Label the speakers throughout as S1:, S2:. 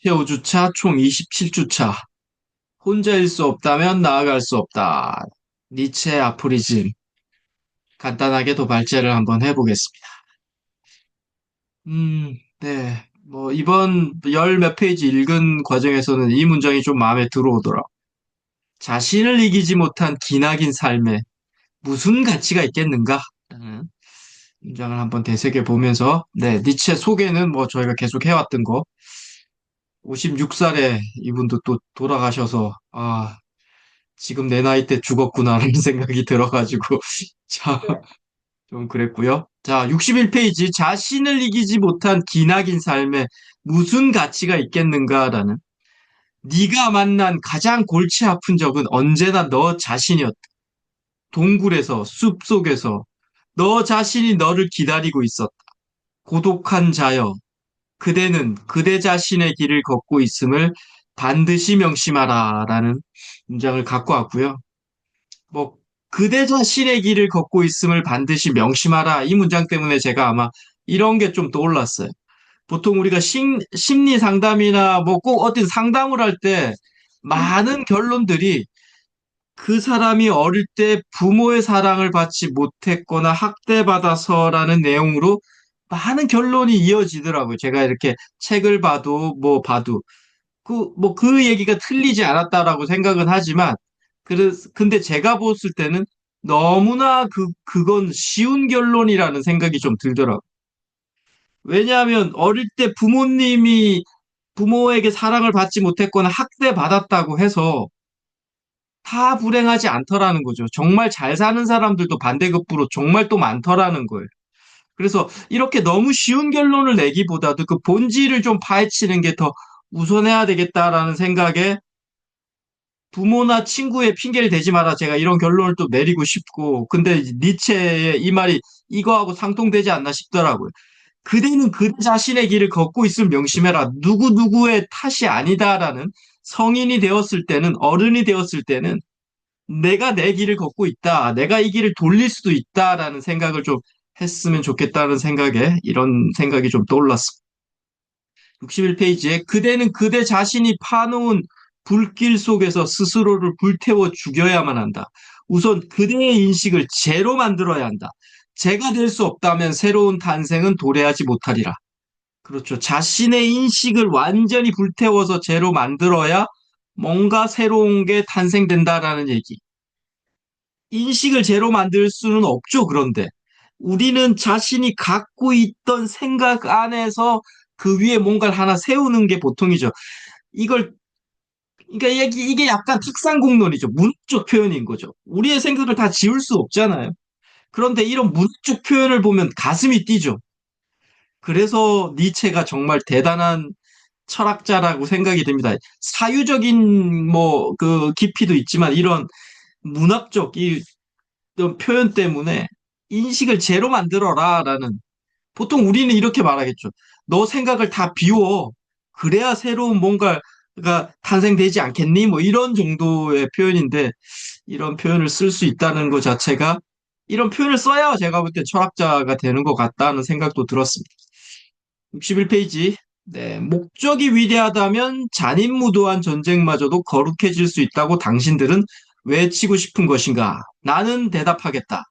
S1: 최우주차 총 27주차. 혼자일 수 없다면 나아갈 수 없다. 니체의 아포리즘. 간단하게 도발제를 한번 해보겠습니다. 네. 뭐, 이번 열 몇 페이지 읽은 과정에서는 이 문장이 좀 마음에 들어오더라. 자신을 이기지 못한 기나긴 삶에 무슨 가치가 있겠는가? 라는 문장을 한번 되새겨 보면서, 네, 니체 소개는 뭐 저희가 계속 해왔던 거. 56살에 이분도 또 돌아가셔서, 지금 내 나이 때 죽었구나라는 생각이 들어가지고, 자, 좀 그랬고요. 자, 61페이지. 자신을 이기지 못한 기나긴 삶에 무슨 가치가 있겠는가라는. 네가 만난 가장 골치 아픈 적은 언제나 너 자신이었다. 동굴에서, 숲속에서 너 자신이 너를 기다리고 있었다. 고독한 자여, 그대는 그대 자신의 길을 걷고 있음을 반드시 명심하라라는 문장을 갖고 왔고요. 뭐 그대 자신의 길을 걷고 있음을 반드시 명심하라. 이 문장 때문에 제가 아마 이런 게 좀 떠올랐어요. 보통 우리가 심리 상담이나 뭐 꼭 어떤 상담을 할 때 많은 결론들이 그 사람이 어릴 때 부모의 사랑을 받지 못했거나 학대받아서라는 내용으로 많은 결론이 이어지더라고요. 제가 이렇게 책을 봐도 뭐 봐도 그 얘기가 틀리지 않았다라고 생각은 하지만, 근데 제가 봤을 때는 너무나 그건 쉬운 결론이라는 생각이 좀 들더라고요. 왜냐하면 어릴 때 부모에게 사랑을 받지 못했거나 학대받았다고 해서 다 불행하지 않더라는 거죠. 정말 잘 사는 사람들도 반대급부로 정말 또 많더라는 거예요. 그래서 이렇게 너무 쉬운 결론을 내기보다도 그 본질을 좀 파헤치는 게 더 우선해야 되겠다라는 생각에 부모나 친구의 핑계를 대지 마라. 제가 이런 결론을 또 내리고 싶고, 근데 니체의 이 말이 이거하고 상통되지 않나 싶더라고요. 그대는 그대 자신의 길을 걷고 있을 명심해라. 누구누구의 탓이 아니다라는 성인이 되었을 때는, 어른이 되었을 때는 내가 내 길을 걷고 있다. 내가 이 길을 돌릴 수도 있다라는 생각을 좀 했으면 좋겠다는 생각에 이런 생각이 좀 떠올랐습니다. 61페이지에 그대는 그대 자신이 파놓은 불길 속에서 스스로를 불태워 죽여야만 한다. 우선 그대의 인식을 제로 만들어야 한다. 제가 될 수 없다면 새로운 탄생은 도래하지 못하리라. 그렇죠. 자신의 인식을 완전히 불태워서 제로 만들어야 뭔가 새로운 게 탄생된다라는 얘기. 인식을 제로 만들 수는 없죠, 그런데. 우리는 자신이 갖고 있던 생각 안에서 그 위에 뭔가를 하나 세우는 게 보통이죠. 이걸, 그러니까 이게 약간 탁상공론이죠. 문학적 표현인 거죠. 우리의 생각을 다 지울 수 없잖아요. 그런데 이런 문학적 표현을 보면 가슴이 뛰죠. 그래서 니체가 정말 대단한 철학자라고 생각이 됩니다. 사유적인 그 깊이도 있지만 이런 문학적 이런 표현 때문에 인식을 제로 만들어라라는, 보통 우리는 이렇게 말하겠죠. 너 생각을 다 비워. 그래야 새로운 뭔가가 탄생되지 않겠니? 뭐 이런 정도의 표현인데 이런 표현을 쓸 수 있다는 것 자체가, 이런 표현을 써야 제가 볼 때 철학자가 되는 것 같다는 생각도 들었습니다. 61페이지. 네, 목적이 위대하다면 잔인무도한 전쟁마저도 거룩해질 수 있다고 당신들은 외치고 싶은 것인가? 나는 대답하겠다.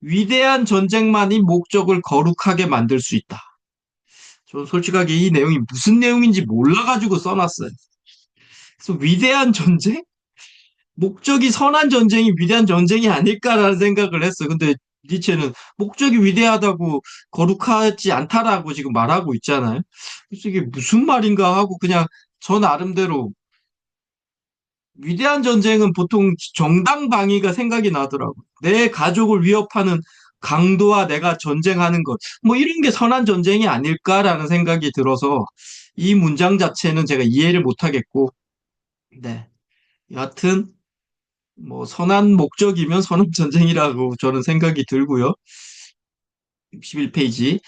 S1: 위대한 전쟁만이 목적을 거룩하게 만들 수 있다. 저는 솔직하게 이 내용이 무슨 내용인지 몰라가지고 써놨어요. 그래서 위대한 전쟁? 목적이 선한 전쟁이 위대한 전쟁이 아닐까라는 생각을 했어요. 근데 니체는 목적이 위대하다고 거룩하지 않다라고 지금 말하고 있잖아요. 그래서 이게 무슨 말인가 하고 그냥 저 나름대로, 위대한 전쟁은 보통 정당방위가 생각이 나더라고요. 내 가족을 위협하는 강도와 내가 전쟁하는 것, 뭐 이런 게 선한 전쟁이 아닐까라는 생각이 들어서 이 문장 자체는 제가 이해를 못하겠고, 네. 여하튼 뭐 선한 목적이면 선한 전쟁이라고 저는 생각이 들고요. 61페이지.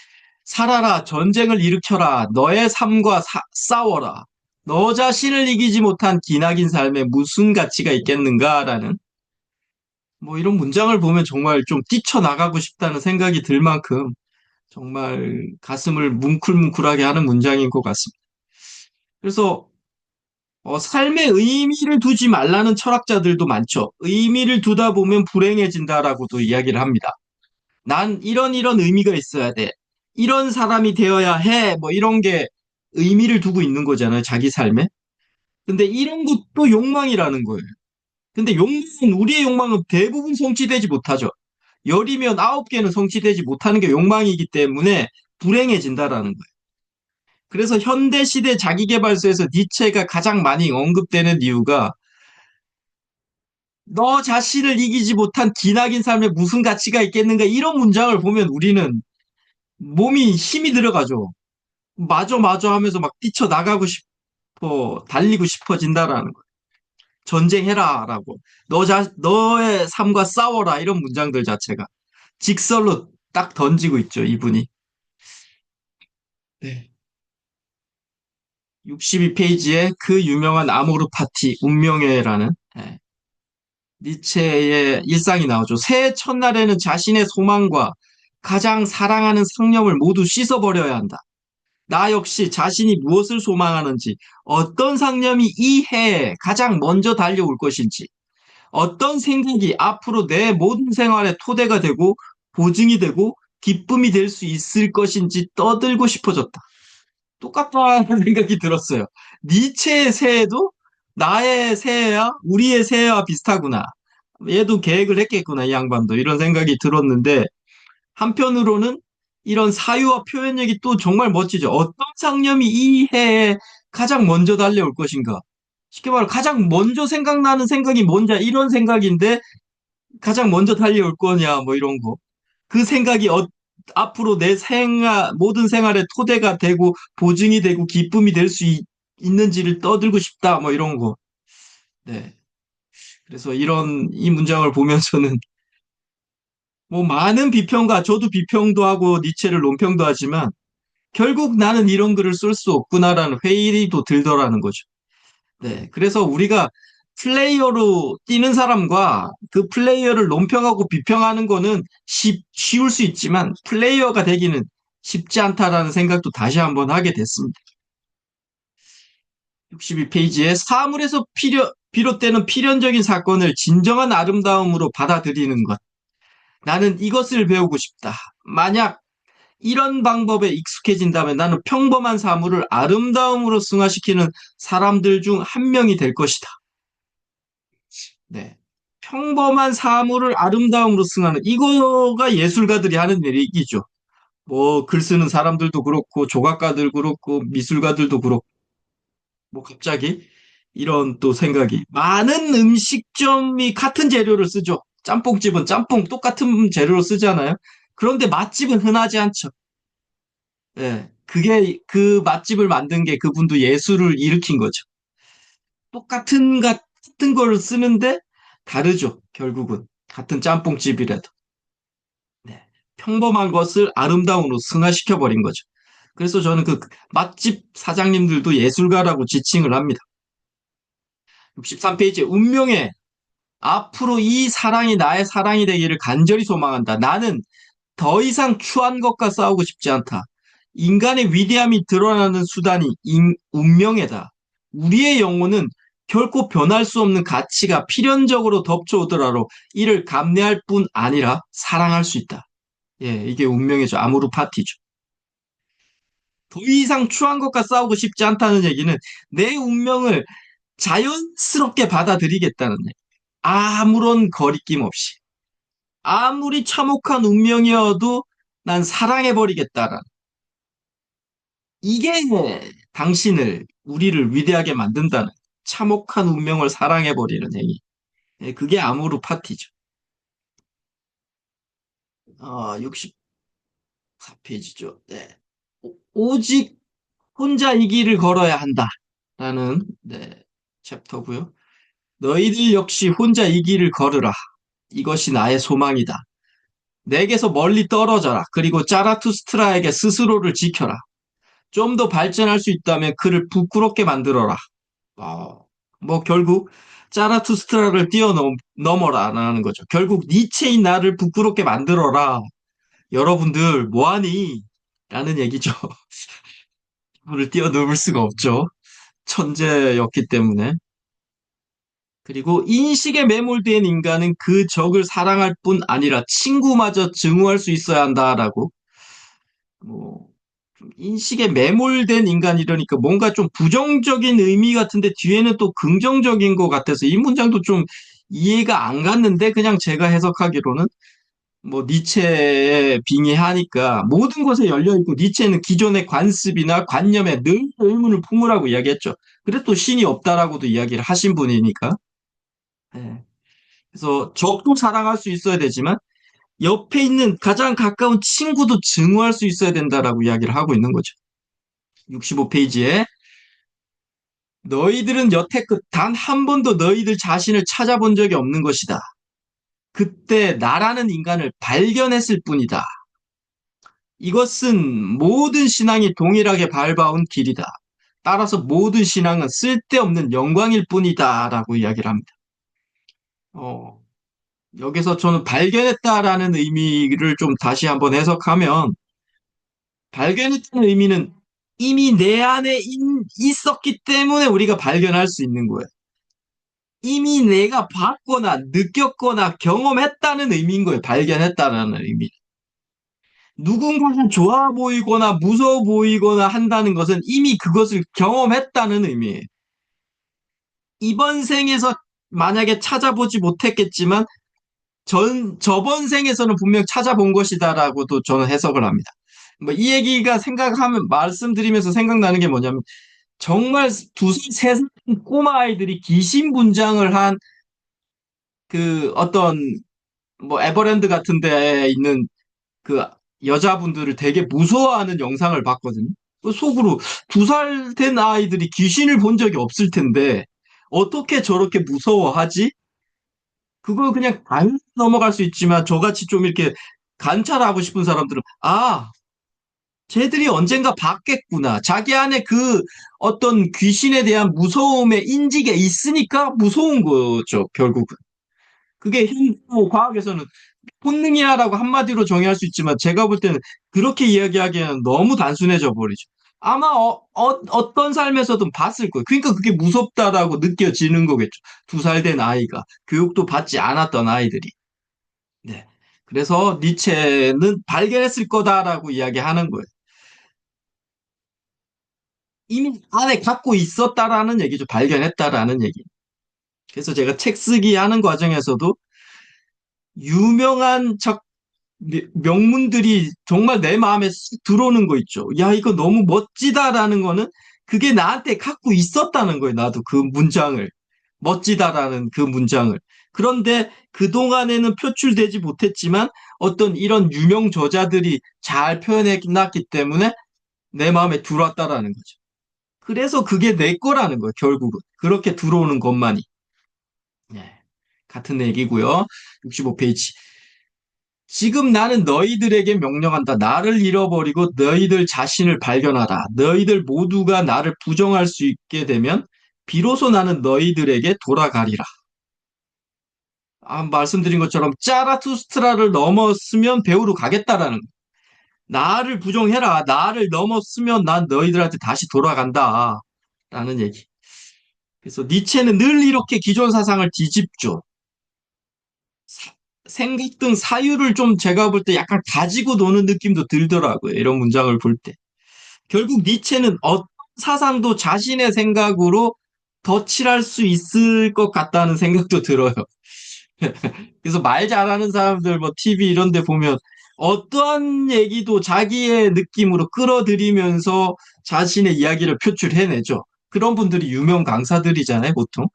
S1: 살아라, 전쟁을 일으켜라, 너의 삶과 싸워라. 너 자신을 이기지 못한 기나긴 삶에 무슨 가치가 있겠는가라는, 뭐 이런 문장을 보면 정말 좀 뛰쳐나가고 싶다는 생각이 들 만큼 정말 가슴을 뭉클뭉클하게 하는 문장인 것 같습니다. 그래서 삶에 의미를 두지 말라는 철학자들도 많죠. 의미를 두다 보면 불행해진다라고도 이야기를 합니다. 난 이런 의미가 있어야 돼. 이런 사람이 되어야 해. 뭐 이런 게 의미를 두고 있는 거잖아요. 자기 삶에. 근데 이런 것도 욕망이라는 거예요. 근데 우리의 욕망은 대부분 성취되지 못하죠. 열이면 9개는 성취되지 못하는 게 욕망이기 때문에 불행해진다라는 거예요. 그래서 현대 시대 자기계발서에서 니체가 가장 많이 언급되는 이유가 너 자신을 이기지 못한 기나긴 삶에 무슨 가치가 있겠는가 이런 문장을 보면 우리는 몸이 힘이 들어가죠. 마저 마저 하면서 막 뛰쳐나가고 싶어, 달리고 싶어진다라는 거예요. 전쟁해라라고. 너의 삶과 싸워라 이런 문장들 자체가 직설로 딱 던지고 있죠, 이분이. 네. 62페이지에 그 유명한 아모르 파티, 운명회라는 니체의 일상이 나오죠. 새해 첫날에는 자신의 소망과 가장 사랑하는 상념을 모두 씻어버려야 한다. 나 역시 자신이 무엇을 소망하는지, 어떤 상념이 이 해에 가장 먼저 달려올 것인지, 어떤 생각이 앞으로 내 모든 생활의 토대가 되고, 보증이 되고, 기쁨이 될 수 있을 것인지 떠들고 싶어졌다. 똑같다는 생각이 들었어요. 니체의 새해도 나의 새해야, 우리의 새해와 비슷하구나. 얘도 계획을 했겠구나, 이 양반도. 이런 생각이 들었는데, 한편으로는 이런 사유와 표현력이 또 정말 멋지죠. 어떤 상념이 이 해에 가장 먼저 달려올 것인가. 쉽게 말해, 가장 먼저 생각나는 생각이 뭔지, 이런 생각인데, 가장 먼저 달려올 거냐, 뭐 이런 거. 그 생각이 앞으로 내 모든 생활의 토대가 되고, 보증이 되고, 기쁨이 될 수 있는지를 떠들고 싶다, 뭐 이런 거. 네. 그래서 이 문장을 보면서는 뭐 많은 비평가, 저도 비평도 하고 니체를 논평도 하지만 결국 나는 이런 글을 쓸 수 없구나라는 회의도 들더라는 거죠. 네. 그래서 우리가 플레이어로 뛰는 사람과 그 플레이어를 논평하고 비평하는 거는 쉬울 수 있지만 플레이어가 되기는 쉽지 않다라는 생각도 다시 한번 하게 됐습니다. 62페이지에 사물에서 비롯되는 필연적인 사건을 진정한 아름다움으로 받아들이는 것. 나는 이것을 배우고 싶다. 만약 이런 방법에 익숙해진다면 나는 평범한 사물을 아름다움으로 승화시키는 사람들 중 한 명이 될 것이다. 네. 평범한 사물을 아름다움으로 승화하는 이거가 예술가들이 하는 일이죠. 뭐 글 쓰는 사람들도 그렇고 조각가들 그렇고 미술가들도 그렇고 뭐 갑자기 이런 또 생각이 많은 음식점이 같은 재료를 쓰죠. 짬뽕집은 짬뽕 똑같은 재료를 쓰잖아요. 그런데 맛집은 흔하지 않죠. 예, 그게 그 맛집을 만든 게 그분도 예술을 일으킨 거죠. 같은 걸 쓰는데 다르죠. 결국은 같은 짬뽕집이라도. 네. 평범한 것을 아름다움으로 승화시켜 버린 거죠. 그래서 저는 그 맛집 사장님들도 예술가라고 지칭을 합니다. 63페이지 운명의 앞으로 이 사랑이 나의 사랑이 되기를 간절히 소망한다. 나는 더 이상 추한 것과 싸우고 싶지 않다. 인간의 위대함이 드러나는 수단이 운명이다. 우리의 영혼은 결코 변할 수 없는 가치가 필연적으로 덮쳐오더라도 이를 감내할 뿐 아니라 사랑할 수 있다. 예, 이게 운명이죠. 아무르 파티죠. 더 이상 추한 것과 싸우고 싶지 않다는 얘기는 내 운명을 자연스럽게 받아들이겠다는 얘기. 아무런 거리낌 없이. 아무리 참혹한 운명이어도 난 사랑해버리겠다라는. 이게 우리를 위대하게 만든다는 참혹한 운명을 사랑해버리는 행위. 예, 그게 아모르 파티죠. 64페이지죠. 네. 오직 혼자 이 길을 걸어야 한다. 라는, 네, 챕터고요. 너희들 역시 혼자 이 길을 걸으라. 이것이 나의 소망이다. 내게서 멀리 떨어져라. 그리고 짜라투스트라에게 스스로를 지켜라. 좀 더 발전할 수 있다면 그를 부끄럽게 만들어라. 뭐 결국 짜라투스트라를 뛰어넘어라라는 거죠. 결국 니체인 나를 부끄럽게 만들어라. 여러분들 뭐하니? 라는 얘기죠. 그를 뛰어넘을 수가 없죠. 천재였기 때문에. 그리고 인식에 매몰된 인간은 그 적을 사랑할 뿐 아니라 친구마저 증오할 수 있어야 한다라고. 뭐, 좀 인식에 매몰된 인간이라니까 뭔가 좀 부정적인 의미 같은데 뒤에는 또 긍정적인 것 같아서 이 문장도 좀 이해가 안 갔는데 그냥 제가 해석하기로는 뭐 니체에 빙의하니까 모든 것에 열려있고 니체는 기존의 관습이나 관념에 늘 의문을 품으라고 이야기했죠. 그래도 또 신이 없다라고도 이야기를 하신 분이니까. 예. 그래서 적도 사랑할 수 있어야 되지만 옆에 있는 가장 가까운 친구도 증오할 수 있어야 된다라고 이야기를 하고 있는 거죠. 65페이지에 너희들은 여태껏 단 한 번도 너희들 자신을 찾아본 적이 없는 것이다. 그때 나라는 인간을 발견했을 뿐이다. 이것은 모든 신앙이 동일하게 밟아온 길이다. 따라서 모든 신앙은 쓸데없는 영광일 뿐이다. 라고 이야기를 합니다. 어, 여기서 저는 발견했다라는 의미를 좀 다시 한번 해석하면 발견했다는 의미는 이미 내 안에 있었기 때문에 우리가 발견할 수 있는 거예요. 이미 내가 봤거나 느꼈거나 경험했다는 의미인 거예요. 발견했다라는 의미. 누군가가 좋아 보이거나 무서워 보이거나 한다는 것은 이미 그것을 경험했다는 의미예요. 이번 생에서 만약에 찾아보지 못했겠지만 저번 생에서는 분명 찾아본 것이다라고도 저는 해석을 합니다. 뭐 이 얘기가 생각하면 말씀드리면서 생각나는 게 뭐냐면 정말 두 살, 세 살 꼬마 아이들이 귀신 분장을 한 그 어떤 뭐 에버랜드 같은 데에 있는 그 여자분들을 되게 무서워하는 영상을 봤거든요. 그 속으로 2살 된 아이들이 귀신을 본 적이 없을 텐데 어떻게 저렇게 무서워하지? 그걸 그냥 안 넘어갈 수 있지만 저같이 좀 이렇게 관찰하고 싶은 사람들은 아, 쟤들이 언젠가 봤겠구나. 자기 안에 그 어떤 귀신에 대한 무서움의 인지가 있으니까 무서운 거죠, 결국은. 그게 현대 과학에서는 본능이야라고 한마디로 정의할 수 있지만 제가 볼 때는 그렇게 이야기하기에는 너무 단순해져 버리죠. 아마 어떤 삶에서든 봤을 거예요. 그러니까 그게 무섭다라고 느껴지는 거겠죠. 2살 된 아이가 교육도 받지 않았던 아이들이. 네. 그래서 니체는 발견했을 거다라고 이야기하는 거예요. 이미 안에 갖고 있었다라는 얘기죠. 발견했다라는 얘기. 그래서 제가 책 쓰기 하는 과정에서도 유명한 명문들이 정말 내 마음에 쑥 들어오는 거 있죠. 야, 이거 너무 멋지다라는 거는 그게 나한테 갖고 있었다는 거예요. 나도 그 문장을. 멋지다라는 그 문장을. 그런데 그동안에는 표출되지 못했지만 어떤 이런 유명 저자들이 잘 표현해 놨기 때문에 내 마음에 들어왔다라는 거죠. 그래서 그게 내 거라는 거예요, 결국은. 그렇게 들어오는 것만이. 네. 같은 얘기고요. 65페이지. 지금 나는 너희들에게 명령한다. 나를 잃어버리고 너희들 자신을 발견하라. 너희들 모두가 나를 부정할 수 있게 되면 비로소 나는 너희들에게 돌아가리라. 말씀드린 것처럼 짜라투스트라를 넘었으면 배우러 가겠다라는 거. 나를 부정해라. 나를 넘었으면 난 너희들한테 다시 돌아간다. 라는 얘기. 그래서 니체는 늘 이렇게 기존 사상을 뒤집죠. 생각 등 사유를 좀 제가 볼 때 약간 가지고 노는 느낌도 들더라고요. 이런 문장을 볼 때. 결국 니체는 어떤 사상도 자신의 생각으로 덧칠할 수 있을 것 같다는 생각도 들어요. 그래서 말 잘하는 사람들 뭐 TV 이런 데 보면 어떠한 얘기도 자기의 느낌으로 끌어들이면서 자신의 이야기를 표출해내죠. 그런 분들이 유명 강사들이잖아요, 보통.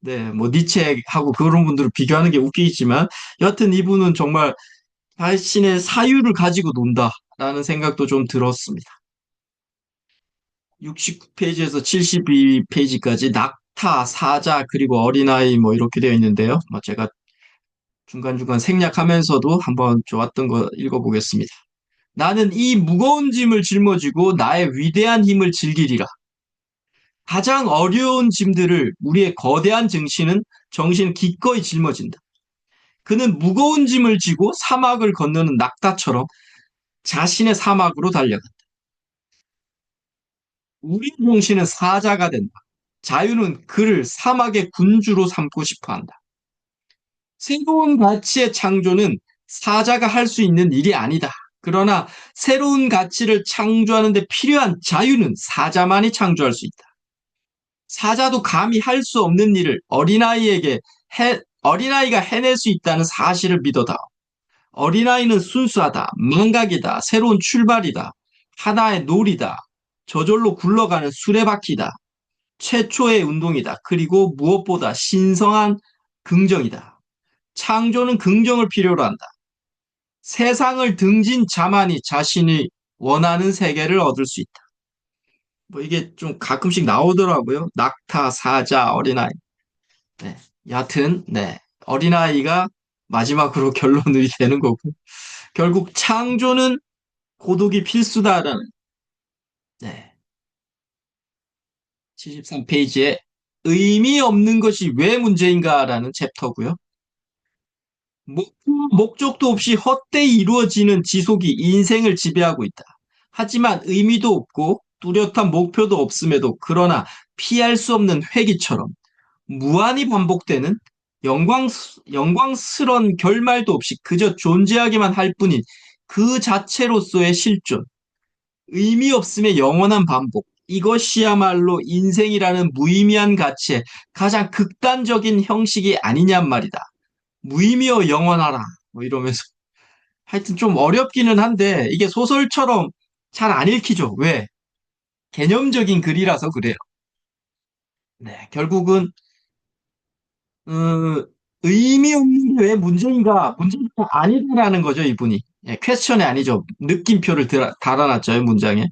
S1: 네, 뭐 니체하고 그런 분들을 비교하는 게 웃기지만 여하튼 이분은 정말 자신의 사유를 가지고 논다라는 생각도 좀 들었습니다. 69페이지에서 72페이지까지 낙타, 사자, 그리고 어린아이 뭐 이렇게 되어 있는데요. 뭐 제가 중간중간 생략하면서도 한번 좋았던 거 읽어보겠습니다. 나는 이 무거운 짐을 짊어지고 나의 위대한 힘을 즐기리라. 가장 어려운 짐들을 우리의 거대한 정신은 기꺼이 짊어진다. 그는 무거운 짐을 지고 사막을 건너는 낙타처럼 자신의 사막으로 달려간다. 우리 정신은 사자가 된다. 자유는 그를 사막의 군주로 삼고 싶어 한다. 새로운 가치의 창조는 사자가 할 수 있는 일이 아니다. 그러나 새로운 가치를 창조하는 데 필요한 자유는 사자만이 창조할 수 있다. 사자도 감히 할 수 없는 일을 어린아이가 해낼 수 있다는 사실을 믿어다. 어린아이는 순수하다, 망각이다, 새로운 출발이다, 하나의 놀이다, 저절로 굴러가는 수레바퀴다, 최초의 운동이다. 그리고 무엇보다 신성한 긍정이다. 창조는 긍정을 필요로 한다. 세상을 등진 자만이 자신이 원하는 세계를 얻을 수 있다. 뭐 이게 좀 가끔씩 나오더라고요. 낙타, 사자, 어린아이. 네. 여하튼, 네. 어린아이가 마지막으로 결론이 되는 거고. 결국 창조는 고독이 필수다라는, 네. 73페이지에 의미 없는 것이 왜 문제인가라는 챕터고요. 목적도 없이 헛되이 이루어지는 지속이 인생을 지배하고 있다. 하지만 의미도 없고 뚜렷한 목표도 없음에도 그러나 피할 수 없는 회기처럼 무한히 반복되는 영광스런 결말도 없이 그저 존재하기만 할 뿐인 그 자체로서의 실존, 의미 없음의 영원한 반복. 이것이야말로 인생이라는 무의미한 가치의 가장 극단적인 형식이 아니냔 말이다. 무의미여 영원하라. 뭐 이러면서. 하여튼 좀 어렵기는 한데 이게 소설처럼 잘 안 읽히죠. 왜? 개념적인 글이라서 그래요. 네, 결국은 의미 없는 게 왜 문제인가? 문제가 아니다라는 거죠, 이분이. 예, 퀘스천이 아니죠. 느낌표를 달아놨죠, 문장에.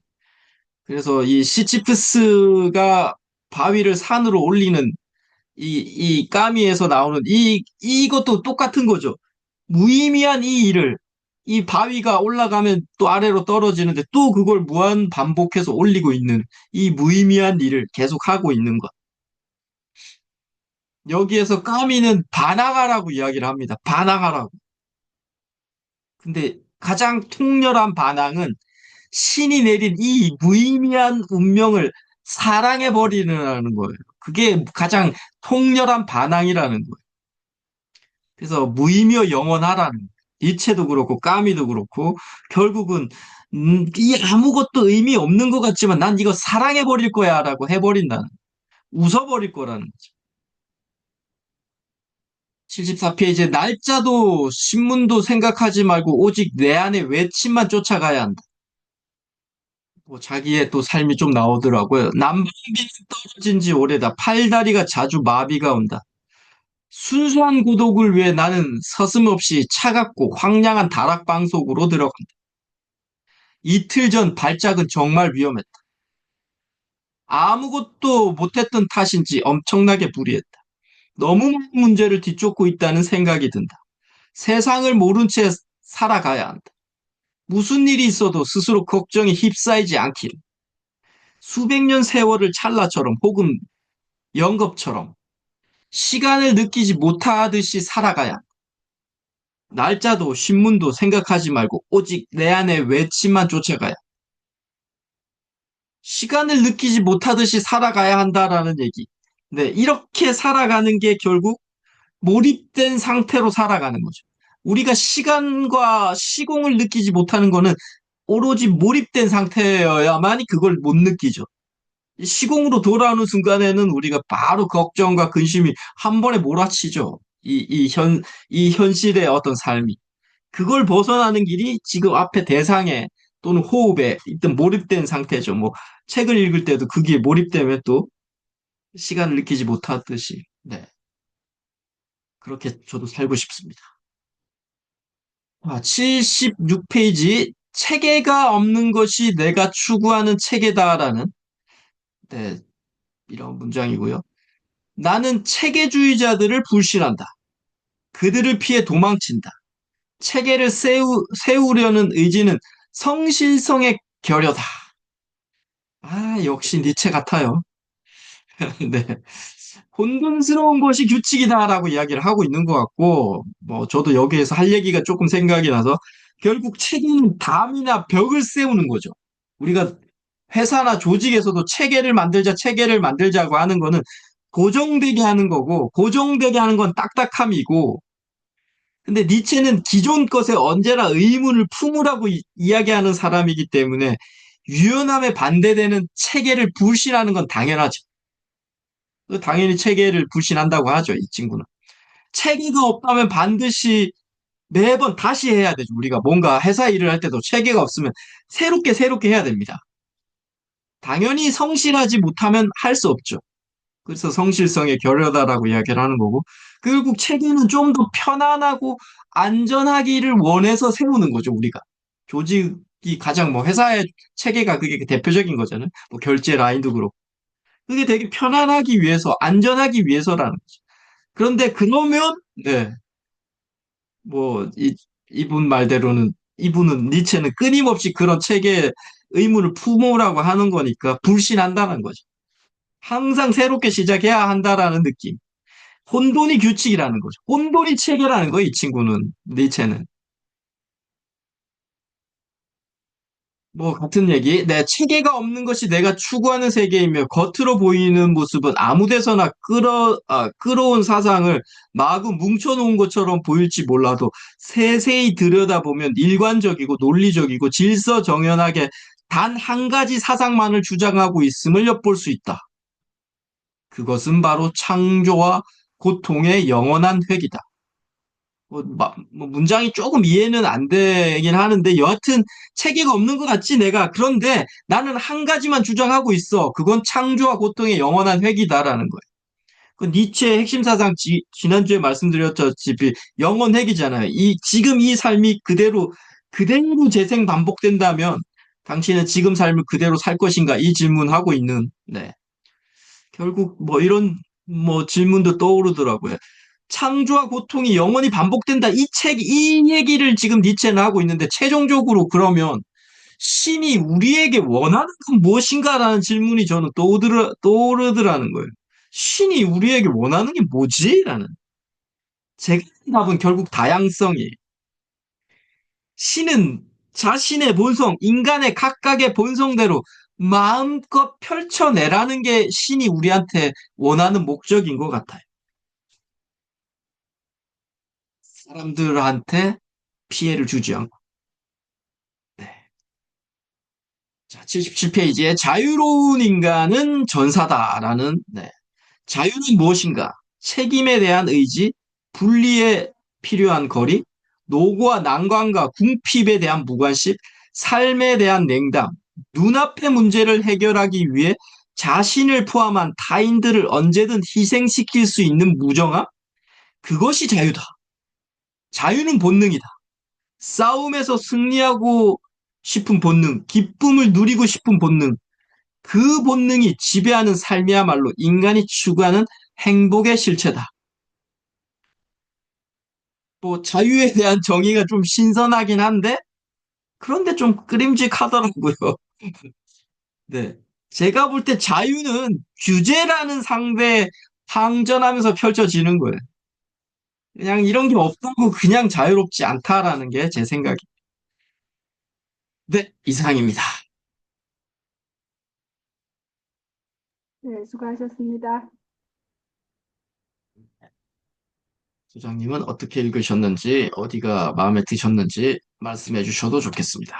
S1: 그래서 이 시치프스가 바위를 산으로 올리는 이 까미에서 나오는 이것도 똑같은 거죠. 무의미한 이 일을 이 바위가 올라가면 또 아래로 떨어지는데 또 그걸 무한 반복해서 올리고 있는 이 무의미한 일을 계속 하고 있는 것. 여기에서 까미는 반항하라고 이야기를 합니다. 반항하라고. 근데 가장 통렬한 반항은 신이 내린 이 무의미한 운명을 사랑해버리는 거예요. 그게 가장 통렬한 반항이라는 거예요. 그래서 무의미여 영원하라는 거예요. 니체도 그렇고 까미도 그렇고 결국은 이 아무것도 의미 없는 것 같지만 난 이거 사랑해버릴 거야 라고 해버린다는 웃어버릴 거라는 거죠. 74페이지에 날짜도 신문도 생각하지 말고 오직 내 안의 외침만 쫓아가야 한다. 뭐 자기의 또 삶이 좀 나오더라고요. 난방비는 떨어진 지 오래다. 팔다리가 자주 마비가 온다. 순수한 고독을 위해 나는 서슴없이 차갑고 황량한 다락방 속으로 들어간다. 이틀 전 발작은 정말 위험했다. 아무것도 못했던 탓인지 엄청나게 불이했다. 너무 많은 문제를 뒤쫓고 있다는 생각이 든다. 세상을 모른 채 살아가야 한다. 무슨 일이 있어도 스스로 걱정에 휩싸이지 않기를. 수백 년 세월을 찰나처럼 혹은 영겁처럼 시간을 느끼지 못하듯이 살아가야 한다. 날짜도 신문도 생각하지 말고 오직 내 안의 외침만 쫓아가야 한다. 시간을 느끼지 못하듯이 살아가야 한다라는 얘기. 네, 이렇게 살아가는 게 결국 몰입된 상태로 살아가는 거죠. 우리가 시간과 시공을 느끼지 못하는 거는 오로지 몰입된 상태여야만이 그걸 못 느끼죠. 시공으로 돌아오는 순간에는 우리가 바로 걱정과 근심이 한 번에 몰아치죠. 이 현실의 어떤 삶이. 그걸 벗어나는 길이 지금 앞에 대상에 또는 호흡에 일단 몰입된 상태죠. 뭐 책을 읽을 때도 그게 몰입되면 또 시간을 느끼지 못하듯이. 네. 그렇게 저도 살고 싶습니다. 76페이지. 체계가 없는 것이 내가 추구하는 체계다라는 네, 이런 문장이고요. 나는 체계주의자들을 불신한다. 그들을 피해 도망친다. 체계를 세우려는 의지는 성실성의 결여다. 아, 역시 니체 같아요. 네. 혼돈스러운 것이 규칙이다라고 이야기를 하고 있는 것 같고, 뭐, 저도 여기에서 할 얘기가 조금 생각이 나서, 결국 체계는 담이나 벽을 세우는 거죠. 우리가 회사나 조직에서도 체계를 만들자, 체계를 만들자고 하는 거는 고정되게 하는 거고, 고정되게 하는 건 딱딱함이고, 근데 니체는 기존 것에 언제나 의문을 품으라고 이야기하는 사람이기 때문에 유연함에 반대되는 체계를 불신하는 건 당연하죠. 당연히 체계를 불신한다고 하죠, 이 친구는. 체계가 없다면 반드시 매번 다시 해야 되죠. 우리가 뭔가 회사 일을 할 때도 체계가 없으면 새롭게 해야 됩니다. 당연히 성실하지 못하면 할 수 없죠. 그래서 성실성의 결여다라고 이야기를 하는 거고, 결국 체계는 좀 더 편안하고 안전하기를 원해서 세우는 거죠, 우리가. 조직이 가장 뭐 회사의 체계가 그게 대표적인 거잖아요. 뭐 결제 라인도 그렇고. 그게 되게 편안하기 위해서, 안전하기 위해서라는 거죠. 그런데 그러면, 네, 뭐, 이분 말대로는, 이분은, 니체는 끊임없이 그런 체계에 의문을 품으라고 하는 거니까 불신한다는 거죠. 항상 새롭게 시작해야 한다라는 느낌. 혼돈이 규칙이라는 거죠. 혼돈이 체계라는 거예요, 이 친구는, 니체는. 뭐, 같은 얘기. 내 체계가 없는 것이 내가 추구하는 세계이며, 겉으로 보이는 모습은 아무 데서나 끌어온 사상을 마구 뭉쳐놓은 것처럼 보일지 몰라도, 세세히 들여다보면 일관적이고 논리적이고 질서정연하게 단 한 가지 사상만을 주장하고 있음을 엿볼 수 있다. 그것은 바로 창조와 고통의 영원한 회기다. 뭐 문장이 조금 이해는 안 되긴 하는데 여하튼 체계가 없는 것 같지 내가. 그런데 나는 한 가지만 주장하고 있어. 그건 창조와 고통의 영원한 회귀다라는 거예요. 그 니체의 핵심 사상 지난주에 말씀드렸다시피 영원 회귀잖아요. 지금 이 삶이 그대로 재생 반복된다면 당신은 지금 삶을 그대로 살 것인가? 이 질문하고 있는 네. 결국 뭐 이런 뭐 질문도 떠오르더라고요. 창조와 고통이 영원히 반복된다. 이 얘기를 지금 니체는 하고 있는데, 최종적으로 그러면 신이 우리에게 원하는 건 무엇인가라는 질문이 저는 떠오르더라는 거예요. 신이 우리에게 원하는 게 뭐지? 라는. 제가 답은 결국 다양성이에요. 신은 자신의 본성, 인간의 각각의 본성대로 마음껏 펼쳐내라는 게 신이 우리한테 원하는 목적인 것 같아요. 사람들한테 피해를 주지 않고. 네. 자, 77페이지에 자유로운 인간은 전사다라는, 네. 자유는 무엇인가? 책임에 대한 의지, 분리에 필요한 거리, 노고와 난관과 궁핍에 대한 무관심, 삶에 대한 냉담, 눈앞의 문제를 해결하기 위해 자신을 포함한 타인들을 언제든 희생시킬 수 있는 무정함? 그것이 자유다. 자유는 본능이다. 싸움에서 승리하고 싶은 본능, 기쁨을 누리고 싶은 본능, 그 본능이 지배하는 삶이야말로 인간이 추구하는 행복의 실체다. 뭐 자유에 대한 정의가 좀 신선하긴 한데 그런데 좀 끄림직하더라고요. 네. 제가 볼 때 자유는 규제라는 상대에 항전하면서 펼쳐지는 거예요. 그냥 이런 게 없다고 그냥 자유롭지 않다라는 게 제 생각이. 네, 이상입니다.
S2: 네, 수고하셨습니다.
S1: 소장님은 어떻게 읽으셨는지, 어디가 마음에 드셨는지 말씀해 주셔도 좋겠습니다.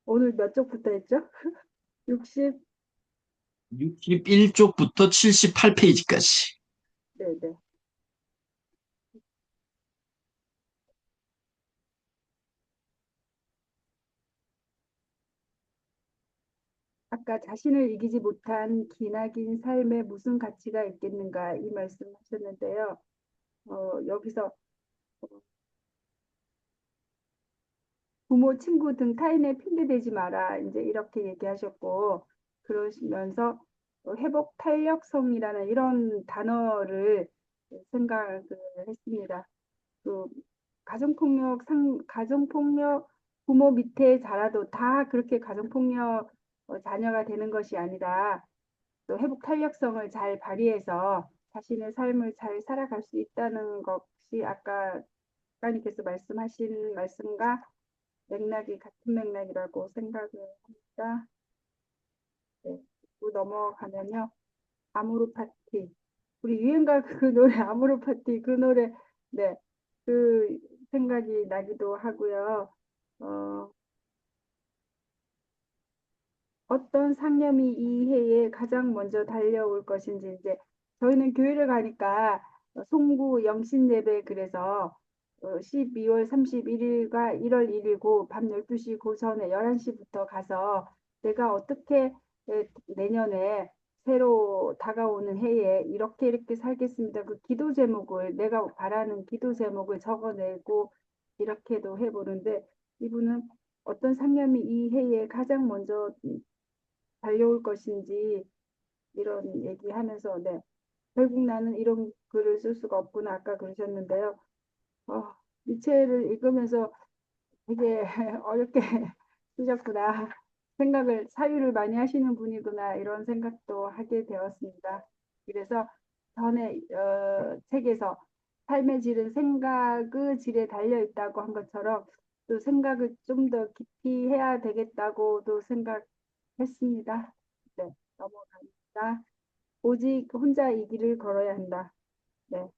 S2: 오늘 몇 쪽부터 했죠? 60,
S1: 61쪽부터 78페이지까지.
S2: 네네. 아까 자신을 이기지 못한 기나긴 삶에 무슨 가치가 있겠는가 이 말씀하셨는데요. 여기서 부모, 친구 등 타인의 핑계 대지 마라 이제 이렇게 얘기하셨고 그러시면서 회복 탄력성이라는 이런 단어를 생각을 했습니다. 그 가정폭력 부모 밑에 자라도 다 그렇게 가정폭력 자녀가 되는 것이 아니라 또 회복 탄력성을 잘 발휘해서 자신의 삶을 잘 살아갈 수 있다는 것이 아까 작가님께서 말씀하신 말씀과 맥락이 같은 맥락이라고 생각을 합니다. 네. 또 넘어가면요. 아모르 파티. 우리 유행가 그 노래 아모르 파티 그 노래 네. 그 생각이 나기도 하고요. 어, 어떤 상념이 이 해에 가장 먼저 달려올 것인지 이제 저희는 교회를 가니까 송구 영신 예배 그래서 12월 31일과 1월 1일고 밤 12시 그 전에 11시부터 가서 내가 어떻게 내년에 새로 다가오는 해에 이렇게 이렇게 살겠습니다. 그 기도 제목을 내가 바라는 기도 제목을 적어내고 이렇게도 해보는데 이분은 어떤 상념이 이 해에 가장 먼저 달려올 것인지 이런 얘기하면서 네, 결국 나는 이런 글을 쓸 수가 없구나 아까 그러셨는데요. 어, 니체를 읽으면서 되게 어렵게 쓰셨구나 생각을 사유를 많이 하시는 분이구나 이런 생각도 하게 되었습니다. 그래서 전에 책에서 삶의 질은 생각의 질에 달려 있다고 한 것처럼 또 생각을 좀 더 깊이 해야 되겠다고도 생각했습니다. 네, 넘어갑니다. 오직 혼자 이 길을 걸어야 한다. 네.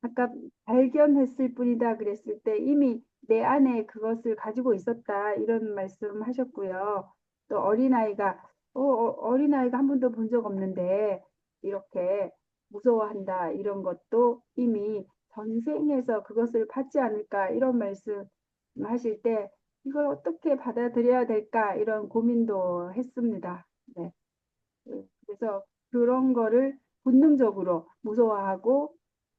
S2: 아까 발견했을 뿐이다 그랬을 때 이미 내 안에 그것을 가지고 있었다 이런 말씀 하셨고요. 또 어린아이가 어린아이가 한 번도 본 적 없는데 이렇게 무서워한다 이런 것도 이미 전생에서 그것을 받지 않을까 이런 말씀 하실 때 이걸 어떻게 받아들여야 될까 이런 고민도 했습니다. 네. 그래서 그런 거를 본능적으로 무서워하고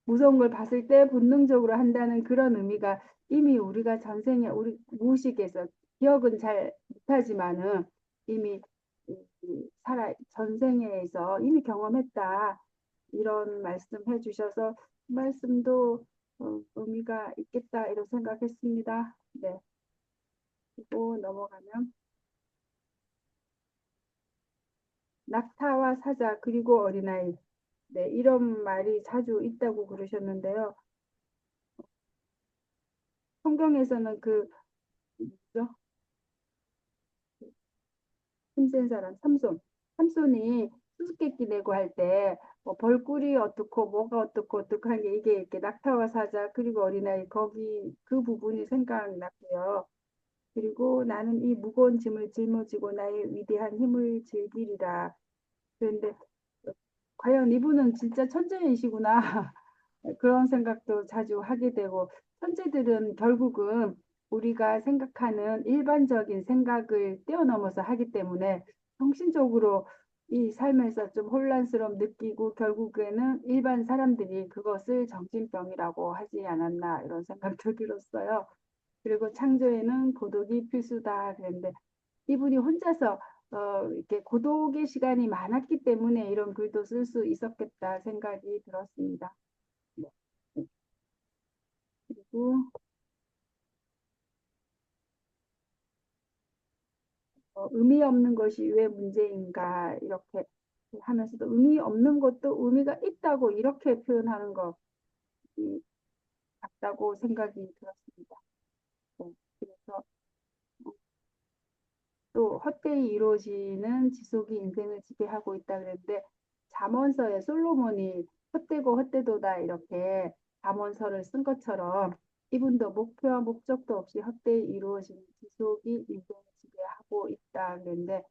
S2: 무서운 걸 봤을 때 본능적으로 한다는 그런 의미가 이미 우리가 전생에 우리 무의식에서 기억은 잘 못하지만은 이미 살아 전생에서 이미 경험했다 이런 말씀해 주셔서 그 말씀도 의미가 있겠다 이런 생각했습니다. 네. 그리고 넘어가면 낙타와 사자 그리고 어린아이 네, 이런 말이 자주 있다고 그러셨는데요. 성경에서는 그 뭐죠? 힘센 사람 삼손이 수수께끼 내고 할 때 뭐 벌꿀이 어떻고 뭐가 어떻고 어떻고 한 게 이게 이렇게 낙타와 사자 그리고 어린아이 거기 그 부분이 생각났고요. 그리고 나는 이 무거운 짐을 짊어지고 나의 위대한 힘을 즐기리라. 그런데 과연 이분은 진짜 천재이시구나. 그런 생각도 자주 하게 되고 천재들은 결국은 우리가 생각하는 일반적인 생각을 뛰어넘어서 하기 때문에 정신적으로 이 삶에서 좀 혼란스러움 느끼고 결국에는 일반 사람들이 그것을 정신병이라고 하지 않았나 이런 생각도 들었어요. 그리고 창조에는 고독이 필수다 그랬는데 이분이 혼자서 이렇게 고독의 시간이 많았기 때문에 이런 글도 쓸 수 있었겠다 생각이 들었습니다. 네. 그리고 의미 없는 것이 왜 문제인가 이렇게 하면서도 의미 없는 것도 의미가 있다고 이렇게 표현하는 것 같다고 생각이 들었습니다. 네. 그래서 또 헛되이 이루어지는 지속이 인생을 지배하고 있다 그랬는데 잠언서에 솔로몬이 헛되고 헛되도다 이렇게 잠언서를 쓴 것처럼 이분도 목표와 목적도 없이 헛되이 이루어지는 지속이 인생을 지배하고 있다 그랬는데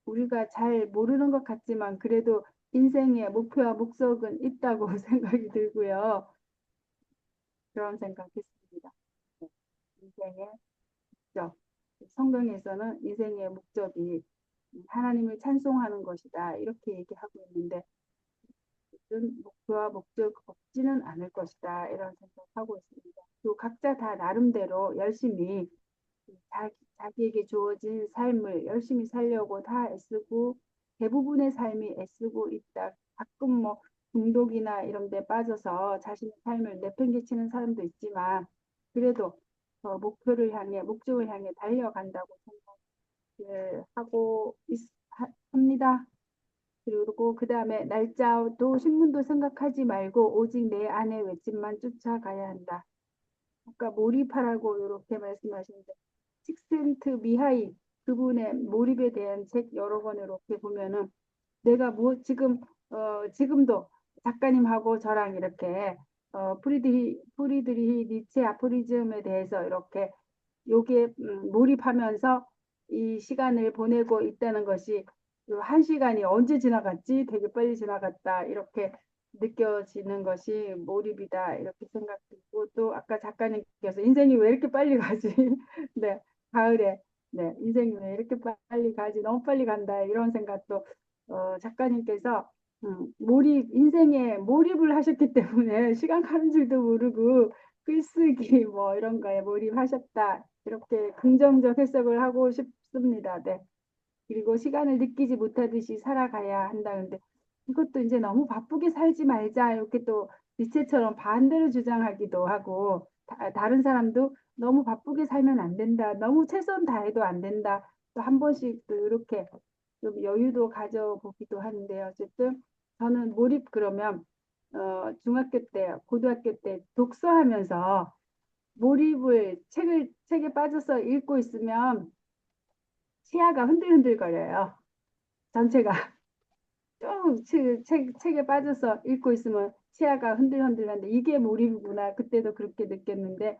S2: 우리가 잘 모르는 것 같지만 그래도 인생의 목표와 목적은 있다고 생각이 들고요. 그런 생각했습니다. 네. 인생의 목적. 성경에서는 인생의 목적이 하나님을 찬송하는 것이다. 이렇게 얘기하고 있는데 목표와 목적 없지는 않을 것이다. 이런 생각하고 있습니다. 또 각자 다 나름대로 열심히 자기에게 주어진 삶을 열심히 살려고 다 애쓰고 대부분의 삶이 애쓰고 있다. 가끔 뭐 중독이나 이런 데 빠져서 자신의 삶을 내팽개치는 사람도 있지만 그래도 목표를 향해, 목적을 향해 달려간다고 생각을 하고 합니다. 그리고 그 다음에 날짜도 신문도 생각하지 말고 오직 내 안의 외침만 쫓아가야 한다. 아까 몰입하라고 이렇게 말씀하시는데 식센트 미하이 그분의 몰입에 대한 책 여러 권 이렇게 보면은 내가 뭐 지금도 작가님하고 저랑 이렇게 프리드리히 니체 아포리즘에 대해서 이렇게 요게 몰입하면서 이 시간을 보내고 있다는 것이 한 시간이 언제 지나갔지? 되게 빨리 지나갔다. 이렇게 느껴지는 것이 몰입이다. 이렇게 생각되고 또 아까 작가님께서 인생이 왜 이렇게 빨리 가지? 네, 가을에 네, 인생이 왜 이렇게 빨리 가지? 너무 빨리 간다. 이런 생각도 작가님께서 인생에 몰입을 하셨기 때문에 시간 가는 줄도 모르고 글쓰기 뭐 이런 거에 몰입하셨다. 이렇게 긍정적 해석을 하고 싶습니다. 네. 그리고 시간을 느끼지 못하듯이 살아가야 한다는데 이것도 이제 너무 바쁘게 살지 말자 이렇게 또 니체처럼 반대로 주장하기도 하고 다른 사람도 너무 바쁘게 살면 안 된다. 너무 최선 다해도 안 된다. 또 한 번씩 또 이렇게 좀 여유도 가져보기도 하는데 어쨌든 저는 몰입 그러면 중학교 때, 고등학교 때 독서하면서 몰입을 책에 빠져서 읽고 있으면 시야가 흔들흔들거려요. 전체가 좀 책에 빠져서 읽고 있으면 시야가 흔들흔들한데 이게 몰입이구나. 그때도 그렇게 느꼈는데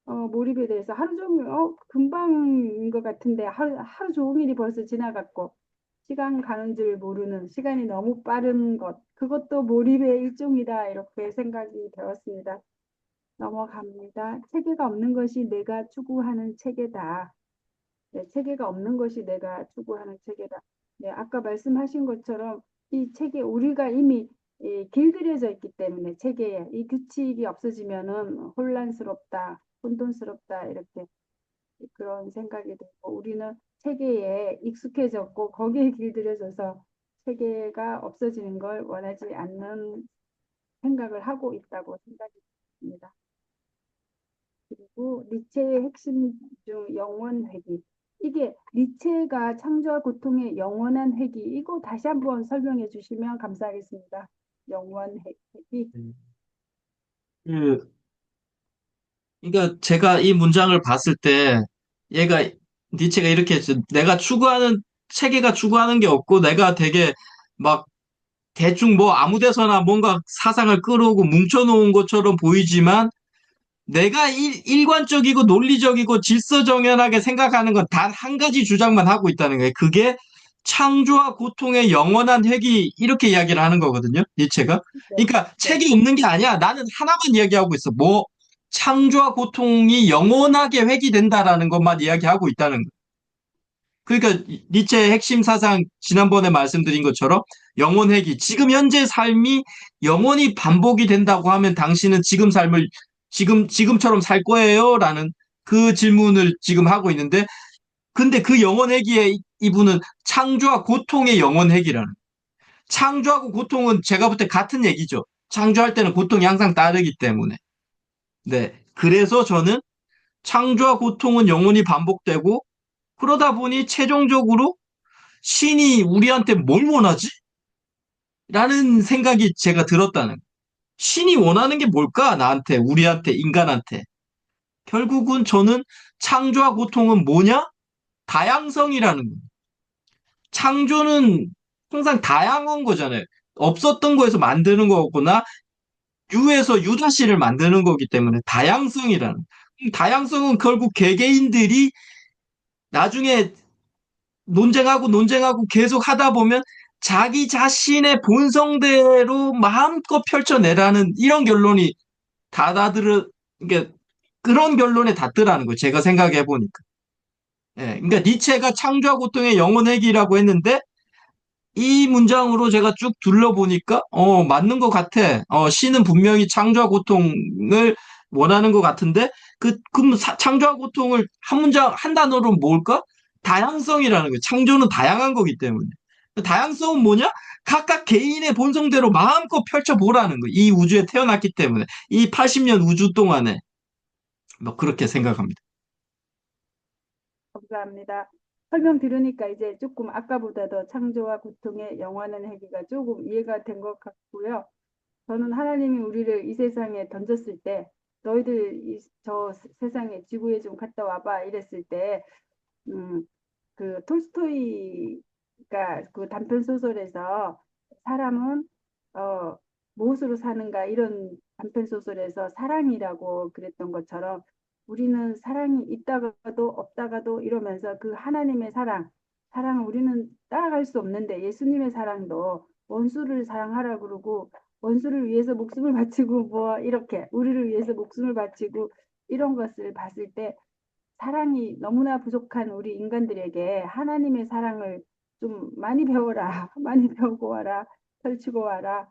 S2: 몰입에 대해서 하루 종일 금방인 것 같은데 하루 종일이 벌써 지나갔고 시간 가는 줄 모르는 시간이 너무 빠른 것 그것도 몰입의 일종이다 이렇게 생각이 되었습니다. 넘어갑니다. 체계가 없는 것이 내가 추구하는 체계다. 네, 체계가 없는 것이 내가 추구하는 체계다. 네, 아까 말씀하신 것처럼 이 체계 우리가 이미 길들여져 있기 때문에 체계에 이 규칙이 없어지면은 혼란스럽다, 혼돈스럽다 이렇게 그런 생각이 들고 우리는 체계에 익숙해졌고 거기에 길들여져서 체계가 없어지는 걸 원하지 않는 생각을 하고 있다고 생각이 듭니다. 그리고 니체의 핵심 중 영원 회귀. 이게 니체가 창조와 고통의 영원한 회귀. 이거 다시 한번 설명해 주시면 감사하겠습니다. 영원 회귀.
S1: 그, 그러니까 제가 이 문장을 봤을 때 얘가 니체가 이렇게 했죠. 내가 추구하는 체계가 추구하는 게 없고 내가 되게 막 대충 뭐 아무 데서나 뭔가 사상을 끌어오고 뭉쳐놓은 것처럼 보이지만 내가 일관적이고 논리적이고 질서정연하게 생각하는 건 단 한 가지 주장만 하고 있다는 거예요. 그게 창조와 고통의 영원한 회귀 이렇게 이야기를 하는 거거든요. 니체가.
S2: 네,
S1: 그러니까
S2: 네,
S1: 책이 없는 게 아니야. 나는 하나만 이야기하고 있어. 뭐 창조와 고통이 영원하게 회귀된다라는 것만 이야기하고 있다는 거예요. 그러니까 니체의 핵심 사상 지난번에 말씀드린 것처럼 영원 회귀. 지금 현재 삶이 영원히 반복이 된다고 하면 당신은 지금 삶을 지금처럼 살 거예요? 라는 그 질문을 지금 하고 있는데 근데 그 영원 회귀에 이분은 창조와 고통의 영원 회귀라는 창조하고 고통은 제가 볼 때 같은 얘기죠. 창조할 때는 고통이 항상 따르기 때문에. 네. 그래서 저는 창조와 고통은 영원히 반복되고 그러다 보니 최종적으로 신이 우리한테 뭘 원하지? 라는 생각이 제가 들었다는 거예요. 신이 원하는 게 뭘까? 나한테, 우리한테, 인간한테. 결국은 저는 창조와 고통은 뭐냐? 다양성이라는 거예요. 창조는 항상 다양한 거잖아요. 없었던 거에서 만드는 거거나 유에서 유 다시를 만드는 거기 때문에 다양성이라는. 다양성은 결국 개개인들이 나중에 논쟁하고 계속 하다 보면 자기 자신의 본성대로 마음껏 펼쳐내라는 이런 결론이 닫아들어, 그러니까 그런 결론에 닿더라는 거예요. 제가 생각해 보니까. 예, 그러니까 니체가 창조와 고통의 영원회귀라고 했는데 이 문장으로 제가 쭉 둘러보니까 맞는 것 같아. 시는 분명히 창조와 고통을 원하는 것 같은데 그럼 창조와 고통을 한 문장 한 단어로 뭘까? 다양성이라는 거예요. 창조는 다양한 거기 때문에. 다양성은 뭐냐? 각각 개인의 본성대로 마음껏 펼쳐보라는 거예요. 이 우주에 태어났기 때문에 이 80년 우주 동안에 뭐 그렇게 생각합니다.
S2: 감사합니다. 설명 들으니까 이제 조금 아까보다 더 창조와 고통의 영원한 해기가 조금 이해가 된 것 같고요. 저는 하나님이 우리를 이 세상에 던졌을 때 너희들 저 세상에 지구에 좀 갔다 와봐 이랬을 때 음, 그 톨스토이가 그 단편 소설에서 사람은 어, 무엇으로 사는가 이런 단편 소설에서 사랑이라고 그랬던 것처럼 우리는 사랑이 있다가도 없다가도 이러면서 그 하나님의 사랑을 우리는 따라갈 수 없는데 예수님의 사랑도 원수를 사랑하라 그러고 원수를 위해서 목숨을 바치고 뭐 이렇게 우리를 위해서 목숨을 바치고 이런 것을 봤을 때 사랑이 너무나 부족한 우리 인간들에게 하나님의 사랑을 좀 많이 배워라. 많이 배우고 와라. 펼치고 와라.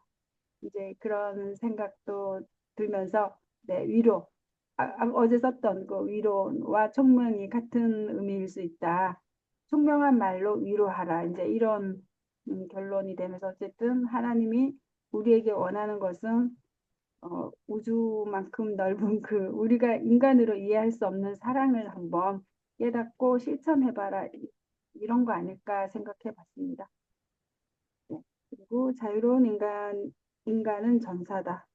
S2: 이제 그런 생각도 들면서 네, 위로. 어제 썼던 그 위로와 총명이 같은 의미일 수 있다. 총명한 말로 위로하라. 이제 이런 결론이 되면서 어쨌든 하나님이 우리에게 원하는 것은 우주만큼 넓은 그 우리가 인간으로 이해할 수 없는 사랑을 한번 깨닫고 실천해봐라 이런 거 아닐까 생각해 봤습니다. 네. 그리고 자유로운 인간은 전사다.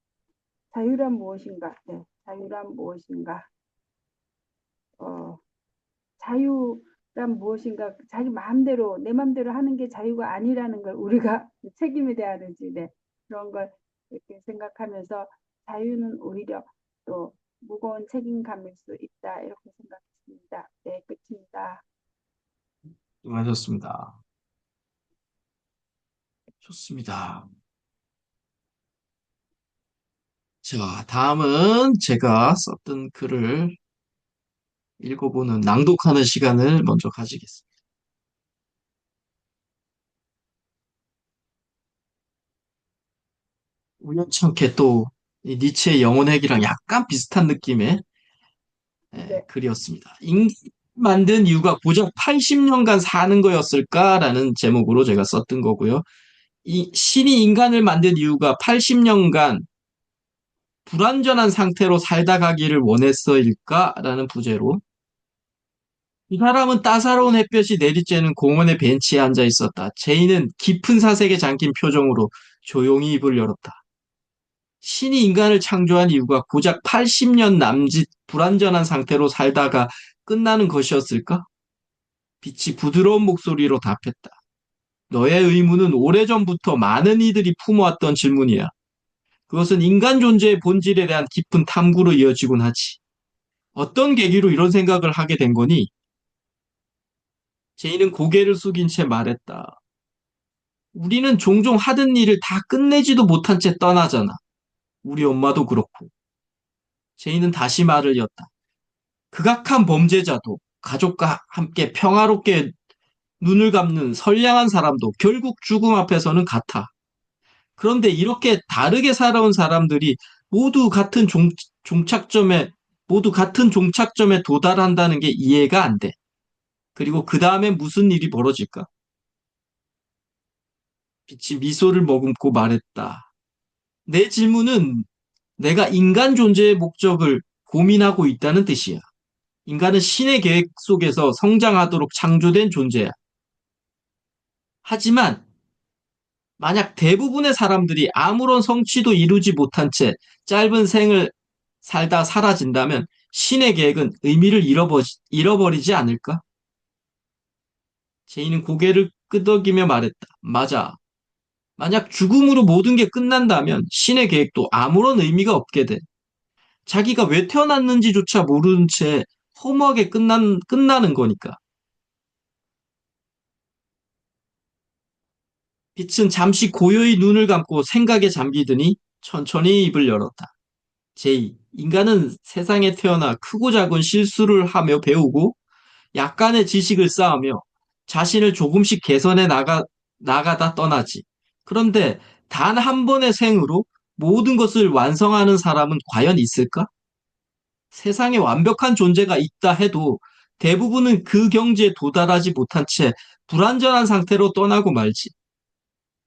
S2: 자유란 무엇인가? 네. 자유란 무엇인가? 어, 자유란 무엇인가? 자기 마음대로 내 마음대로 하는 게 자유가 아니라는 걸 우리가 책임에 대하는지 네. 그런 걸 이렇게 생각하면서 자유는 오히려 또 무거운 책임감일 수 있다 이렇게 생각했습니다. 네, 끝입니다.
S1: 수고하셨습니다. 좋습니다. 자, 다음은 제가 썼던 글을 읽어보는 낭독하는 시간을 먼저 가지겠습니다. 우연찮게 또 이 니체의 영혼핵이랑 약간 비슷한 느낌의
S2: 네,
S1: 글이었습니다. 만든 이유가 고작 80년간 사는 거였을까라는 제목으로 제가 썼던 거고요. 이 신이 인간을 만든 이유가 80년간 불완전한 상태로 살다 가기를 원했어일까라는 부제로 이 사람은 따사로운 햇볕이 내리쬐는 공원의 벤치에 앉아 있었다. 제이는 깊은 사색에 잠긴 표정으로 조용히 입을 열었다. 신이 인간을 창조한 이유가 고작 80년 남짓 불완전한 상태로 살다가 끝나는 것이었을까? 빛이 부드러운 목소리로 답했다. 너의 의문은 오래전부터 많은 이들이 품어왔던 질문이야. 그것은 인간 존재의 본질에 대한 깊은 탐구로 이어지곤 하지. 어떤 계기로 이런 생각을 하게 된 거니? 제이는 고개를 숙인 채 말했다. 우리는 종종 하던 일을 다 끝내지도 못한 채 떠나잖아. 우리 엄마도 그렇고. 제이는 다시 말을 이었다. 극악한 범죄자도 가족과 함께 평화롭게 눈을 감는 선량한 사람도 결국 죽음 앞에서는 같아. 그런데 이렇게 다르게 살아온 사람들이 모두 같은 종착점에, 모두 같은 종착점에 도달한다는 게 이해가 안 돼. 그리고 그 다음에 무슨 일이 벌어질까? 빛이 미소를 머금고 말했다. 내 질문은 내가 인간 존재의 목적을 고민하고 있다는 뜻이야. 인간은 신의 계획 속에서 성장하도록 창조된 존재야. 하지만 만약 대부분의 사람들이 아무런 성취도 이루지 못한 채 짧은 생을 살다 사라진다면 신의 계획은 의미를 잃어버리지 않을까? 제이는 고개를 끄덕이며 말했다. 맞아. 만약 죽음으로 모든 게 끝난다면 신의 계획도 아무런 의미가 없게 돼. 자기가 왜 태어났는지조차 모르는 채 허무하게 끝나는 거니까. 빛은 잠시 고요히 눈을 감고 생각에 잠기더니 천천히 입을 열었다. 제이, 인간은 세상에 태어나 크고 작은 실수를 하며 배우고 약간의 지식을 쌓으며 자신을 조금씩 나가다 떠나지. 그런데 단 한 번의 생으로 모든 것을 완성하는 사람은 과연 있을까? 세상에 완벽한 존재가 있다 해도 대부분은 그 경지에 도달하지 못한 채 불완전한 상태로 떠나고 말지.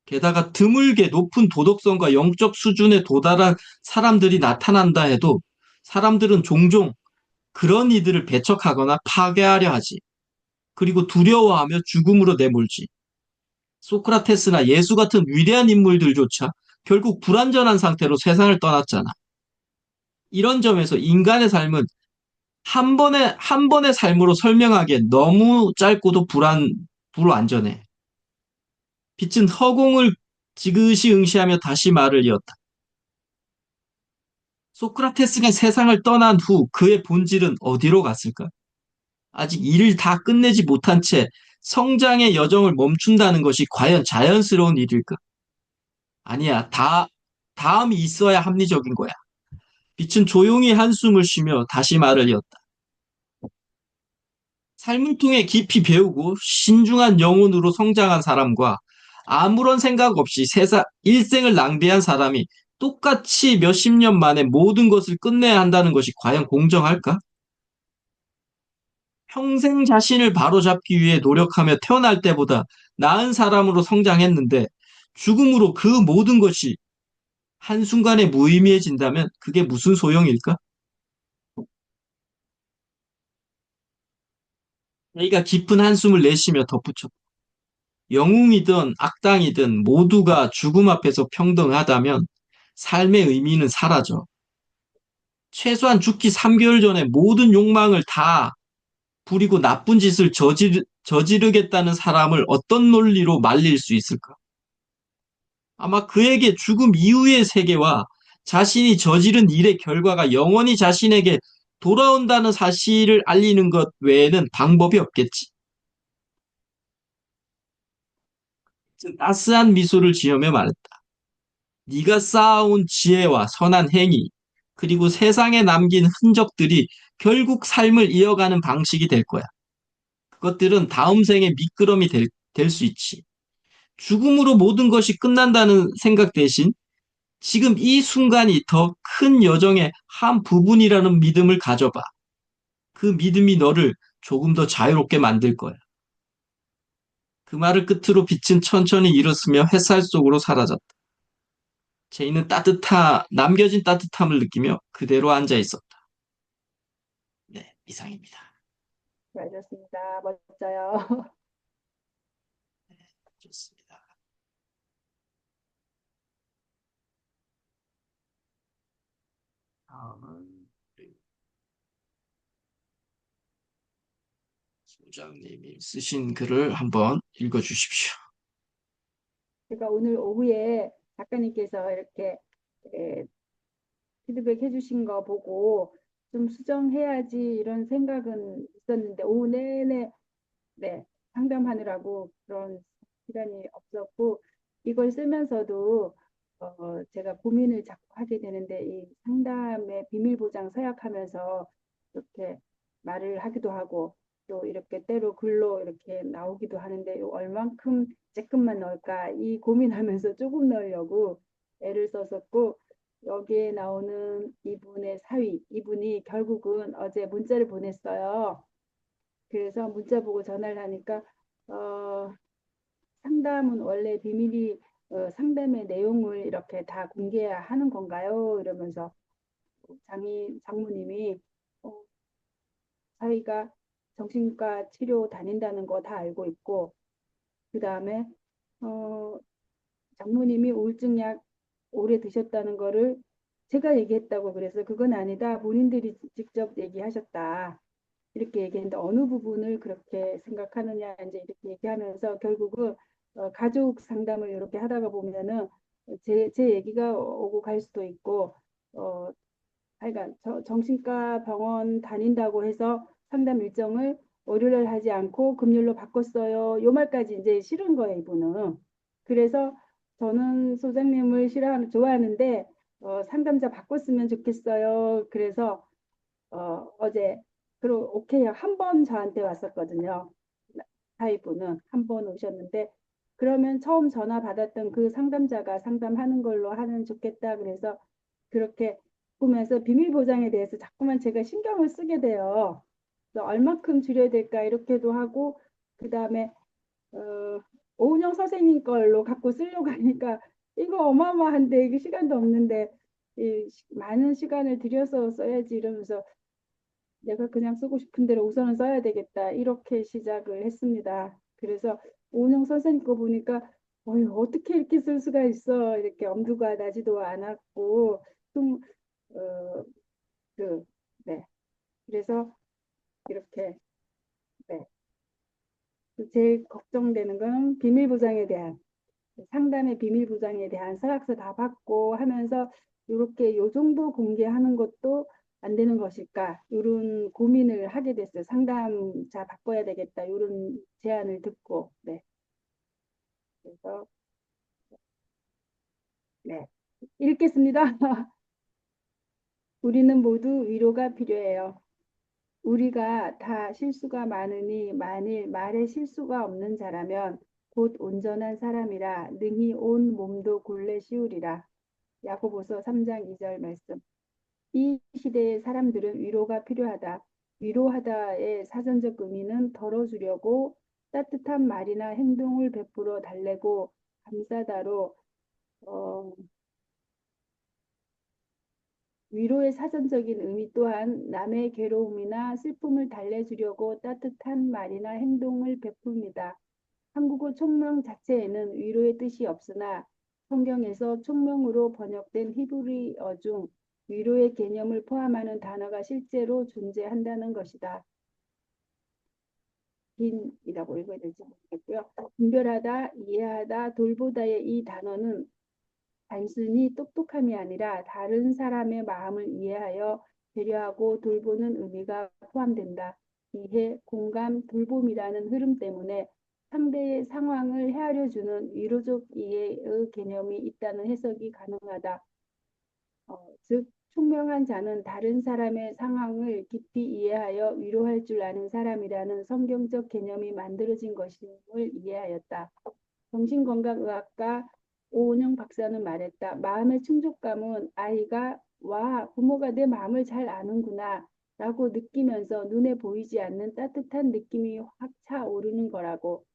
S1: 게다가 드물게 높은 도덕성과 영적 수준에 도달한 사람들이 나타난다 해도 사람들은 종종 그런 이들을 배척하거나 파괴하려 하지. 그리고 두려워하며 죽음으로 내몰지. 소크라테스나 예수 같은 위대한 인물들조차 결국 불완전한 상태로 세상을 떠났잖아. 이런 점에서 인간의 삶은 한 번의 삶으로 설명하기엔 너무 짧고도 불완전해. 빛은 허공을 지그시 응시하며 다시 말을 이었다. 소크라테스가 세상을 떠난 후 그의 본질은 어디로 갔을까? 아직 일을 다 끝내지 못한 채 성장의 여정을 멈춘다는 것이 과연 자연스러운 일일까? 아니야, 다음이 있어야 합리적인 거야. 빛은 조용히 한숨을 쉬며 다시 말을 이었다. 삶을 통해 깊이 배우고 신중한 영혼으로 성장한 사람과 아무런 생각 없이 일생을 낭비한 사람이 똑같이 몇십 년 만에 모든 것을 끝내야 한다는 것이 과연 공정할까? 평생 자신을 바로잡기 위해 노력하며 태어날 때보다 나은 사람으로 성장했는데 죽음으로 그 모든 것이 한순간에 무의미해진다면 그게 무슨 소용일까? 저희가 깊은 한숨을 내쉬며 덧붙였다. 영웅이든 악당이든 모두가 죽음 앞에서 평등하다면 삶의 의미는 사라져. 최소한 죽기 3개월 전에 모든 욕망을 다 부리고 나쁜 짓을 저지르겠다는 사람을 어떤 논리로 말릴 수 있을까? 아마 그에게 죽음 이후의 세계와 자신이 저지른 일의 결과가 영원히 자신에게 돌아온다는 사실을 알리는 것 외에는 방법이 없겠지. 따스한 미소를 지으며 말했다. 네가 쌓아온 지혜와 선한 행위, 그리고 세상에 남긴 흔적들이 결국 삶을 이어가는 방식이 될 거야. 그것들은 다음 생의 미끄럼이 될 수 있지. 죽음으로 모든 것이 끝난다는 생각 대신 지금 이 순간이 더 큰 여정의 한 부분이라는 믿음을 가져봐. 그 믿음이 너를 조금 더 자유롭게 만들 거야. 그 말을 끝으로 빛은 천천히 일어서며 햇살 속으로 사라졌다. 제이는 남겨진 따뜻함을 느끼며 그대로 앉아 있었다. 네, 이상입니다.
S2: 알겠습니다. 멋져요.
S1: 좋습니다. 다음은 소장님이 쓰신 글을 한번 읽어주십시오.
S2: 제가 오늘 오후에 작가님께서 이렇게 에, 피드백 해주신 거 보고 좀 수정해야지 이런 생각은 있었는데 오후 내내 네, 상담하느라고 그런 시간이 없었고 이걸 쓰면서도 제가 고민을 자꾸 하게 되는데 이 상담의 비밀 보장 서약하면서 이렇게 말을 하기도 하고 또 이렇게 때로 글로 이렇게 나오기도 하는데 얼만큼 조금만 넣을까 이 고민하면서 조금 넣으려고 애를 썼었고 여기에 나오는 이분의 사위 이분이 결국은 어제 문자를 보냈어요. 그래서 문자 보고 전화를 하니까 어, 상담은 원래 비밀이 상담의 내용을 이렇게 다 공개해야 하는 건가요? 이러면서 장모님이 어, 사위가 정신과 치료 다닌다는 거 다 알고 있고 그 다음에 어, 장모님이 우울증 약 오래 드셨다는 거를 제가 얘기했다고 그래서 그건 아니다. 본인들이 직접 얘기하셨다. 이렇게 얘기했는데 어느 부분을 그렇게 생각하느냐 이제 이렇게 얘기하면서 결국은 가족 상담을 이렇게 하다가 보면은 제 얘기가 오고 갈 수도 있고 어, 하여간 정신과 병원 다닌다고 해서 상담 일정을 월요일 하지 않고 금요일로 바꿨어요. 요 말까지 이제 싫은 거예요, 이분은. 그래서 저는 소장님을 좋아하는데 상담자 바꿨으면 좋겠어요. 그래서 어제 그리고 오케이 한 번 저한테 왔었거든요. 사이분은 한 번 오셨는데 그러면 처음 전화 받았던 그 상담자가 상담하는 걸로 하면 좋겠다. 그래서 그렇게 보면서 비밀 보장에 대해서 자꾸만 제가 신경을 쓰게 돼요. 그래서 얼마큼 줄여야 될까 이렇게도 하고 그 다음에 오은영 선생님 걸로 갖고 쓰려고 하니까 이거 어마어마한데 이게 시간도 없는데 많은 시간을 들여서 써야지 이러면서 내가 그냥 쓰고 싶은 대로 우선은 써야 되겠다. 이렇게 시작을 했습니다. 그래서 오은영 선생님 거 보니까 어휴, 어떻게 이렇게 쓸 수가 있어. 이렇게 엄두가 나지도 않았고 좀 어, 그, 네. 그래서 이렇게 네. 제일 걱정되는 건 비밀 보장에 대한 상담의 비밀 보장에 대한 서약서 다 받고 하면서 이렇게 요 정도 공개하는 것도 안 되는 것일까? 이런 고민을 하게 됐어요. 상담자 바꿔야 되겠다. 이런 제안을 듣고. 네. 그래서 네. 읽겠습니다. 우리는 모두 위로가 필요해요. 우리가 다 실수가 많으니 만일 말에 실수가 없는 자라면 곧 온전한 사람이라 능히 온 몸도 굴레 씌우리라. 야고보서 3장 2절 말씀. 이 시대의 사람들은 위로가 필요하다. 위로하다의 사전적 의미는 덜어주려고 따뜻한 말이나 행동을 베풀어 달래고 감싸다로 어, 위로의 사전적인 의미 또한 남의 괴로움이나 슬픔을 달래주려고 따뜻한 말이나 행동을 베풉니다. 한국어 총명 자체에는 위로의 뜻이 없으나 성경에서 총명으로 번역된 히브리어 중 위로의 개념을 포함하는 단어가 실제로 존재한다는 것이다. 빈이라고 읽어야 될지 모르겠고요. 분별하다, 이해하다, 돌보다의 이 단어는 단순히 똑똑함이 아니라 다른 사람의 마음을 이해하여 배려하고 돌보는 의미가 포함된다. 이해, 공감, 돌봄이라는 흐름 때문에 상대의 상황을 헤아려주는 위로적 이해의 개념이 있다는 해석이 가능하다. 즉, 총명한 자는 다른 사람의 상황을 깊이 이해하여 위로할 줄 아는 사람이라는 성경적 개념이 만들어진 것임을 이해하였다. 정신건강의학과 오은영 박사는 말했다. 마음의 충족감은 아이가 와, 부모가 내 마음을 잘 아는구나 라고 느끼면서 눈에 보이지 않는 따뜻한 느낌이 확 차오르는 거라고.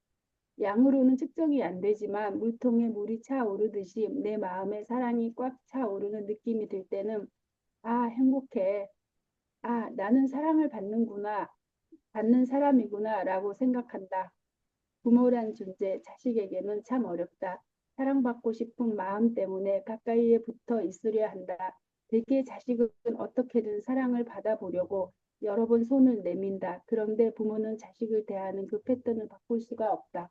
S2: 양으로는 측정이 안 되지만 물통에 물이 차오르듯이 내 마음에 사랑이 꽉 차오르는 느낌이 들 때는 아, 행복해. 아, 나는 사랑을 받는구나. 받는 사람이구나 라고 생각한다. 부모란 존재, 자식에게는 참 어렵다. 사랑받고 싶은 마음 때문에 가까이에 붙어 있으려 한다. 대개 자식은 어떻게든 사랑을 받아보려고 여러 번 손을 내민다. 그런데 부모는 자식을 대하는 그 패턴을 바꿀 수가 없다.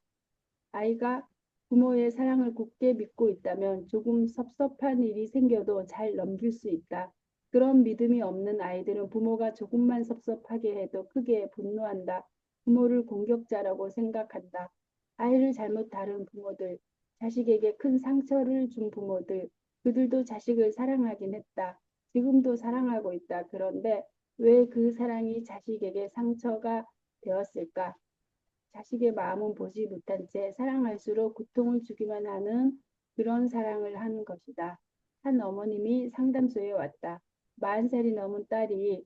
S2: 아이가 부모의 사랑을 굳게 믿고 있다면 조금 섭섭한 일이 생겨도 잘 넘길 수 있다. 그런 믿음이 없는 아이들은 부모가 조금만 섭섭하게 해도 크게 분노한다. 부모를 공격자라고 생각한다. 아이를 잘못 다룬 부모들, 자식에게 큰 상처를 준 부모들, 그들도 자식을 사랑하긴 했다. 지금도 사랑하고 있다. 그런데 왜 그 사랑이 자식에게 상처가 되었을까? 자식의 마음은 보지 못한 채 사랑할수록 고통을 주기만 하는 그런 사랑을 한 것이다. 한 어머님이 상담소에 왔다. 40살이 넘은 딸이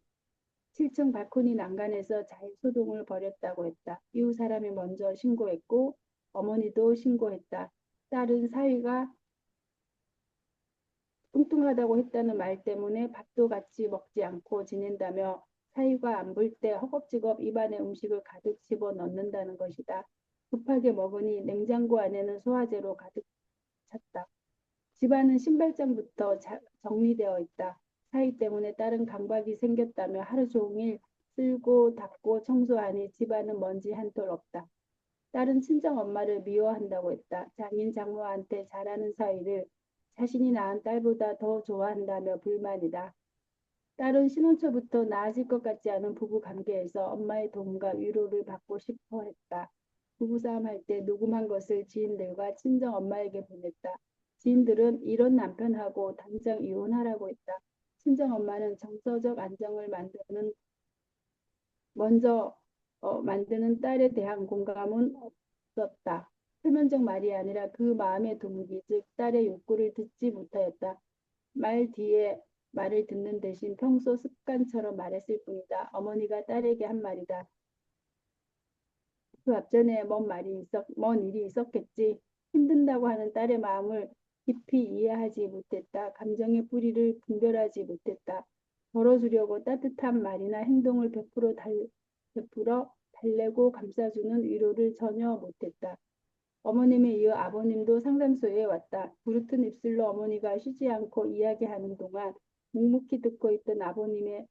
S2: 7층 발코니 난간에서 자해소동을 벌였다고 했다. 이웃 사람이 먼저 신고했고 어머니도 신고했다. 딸은 사위가 뚱뚱하다고 했다는 말 때문에 밥도 같이 먹지 않고 지낸다며 사위가 안 볼 때 허겁지겁 입안에 음식을 가득 집어 넣는다는 것이다. 급하게 먹으니 냉장고 안에는 소화제로 가득 찼다. 집안은 신발장부터 정리되어 있다. 사위 때문에 딸은 강박이 생겼다며 하루 종일 쓸고 닦고 청소하니 집안은 먼지 한 톨 없다. 딸은 친정엄마를 미워한다고 했다. 장인 장모한테 잘하는 사위를 자신이 낳은 딸보다 더 좋아한다며 불만이다. 딸은 신혼초부터 나아질 것 같지 않은 부부 관계에서 엄마의 도움과 위로를 받고 싶어 했다. 부부싸움 할 때 녹음한 것을 지인들과 친정 엄마에게 보냈다. 지인들은 이런 남편하고 당장 이혼하라고 했다. 친정 엄마는 정서적 안정을 먼저 만드는 딸에 대한 공감은 없었다. 표면적 말이 아니라 그 마음의 동기, 즉 딸의 욕구를 듣지 못하였다. 말 뒤에 말을 듣는 대신 평소 습관처럼 말했을 뿐이다. 어머니가 딸에게 한 말이다. 그 앞전에 먼 일이 있었겠지. 힘든다고 하는 딸의 마음을 깊이 이해하지 못했다. 감정의 뿌리를 분별하지 못했다. 덜어주려고 따뜻한 말이나 행동을 베풀어 달래고 감싸주는 위로를 전혀 못했다. 어머님에 이어 아버님도 상담소에 왔다. 부르튼 입술로 어머니가 쉬지 않고 이야기하는 동안 묵묵히 듣고 있던 아버님이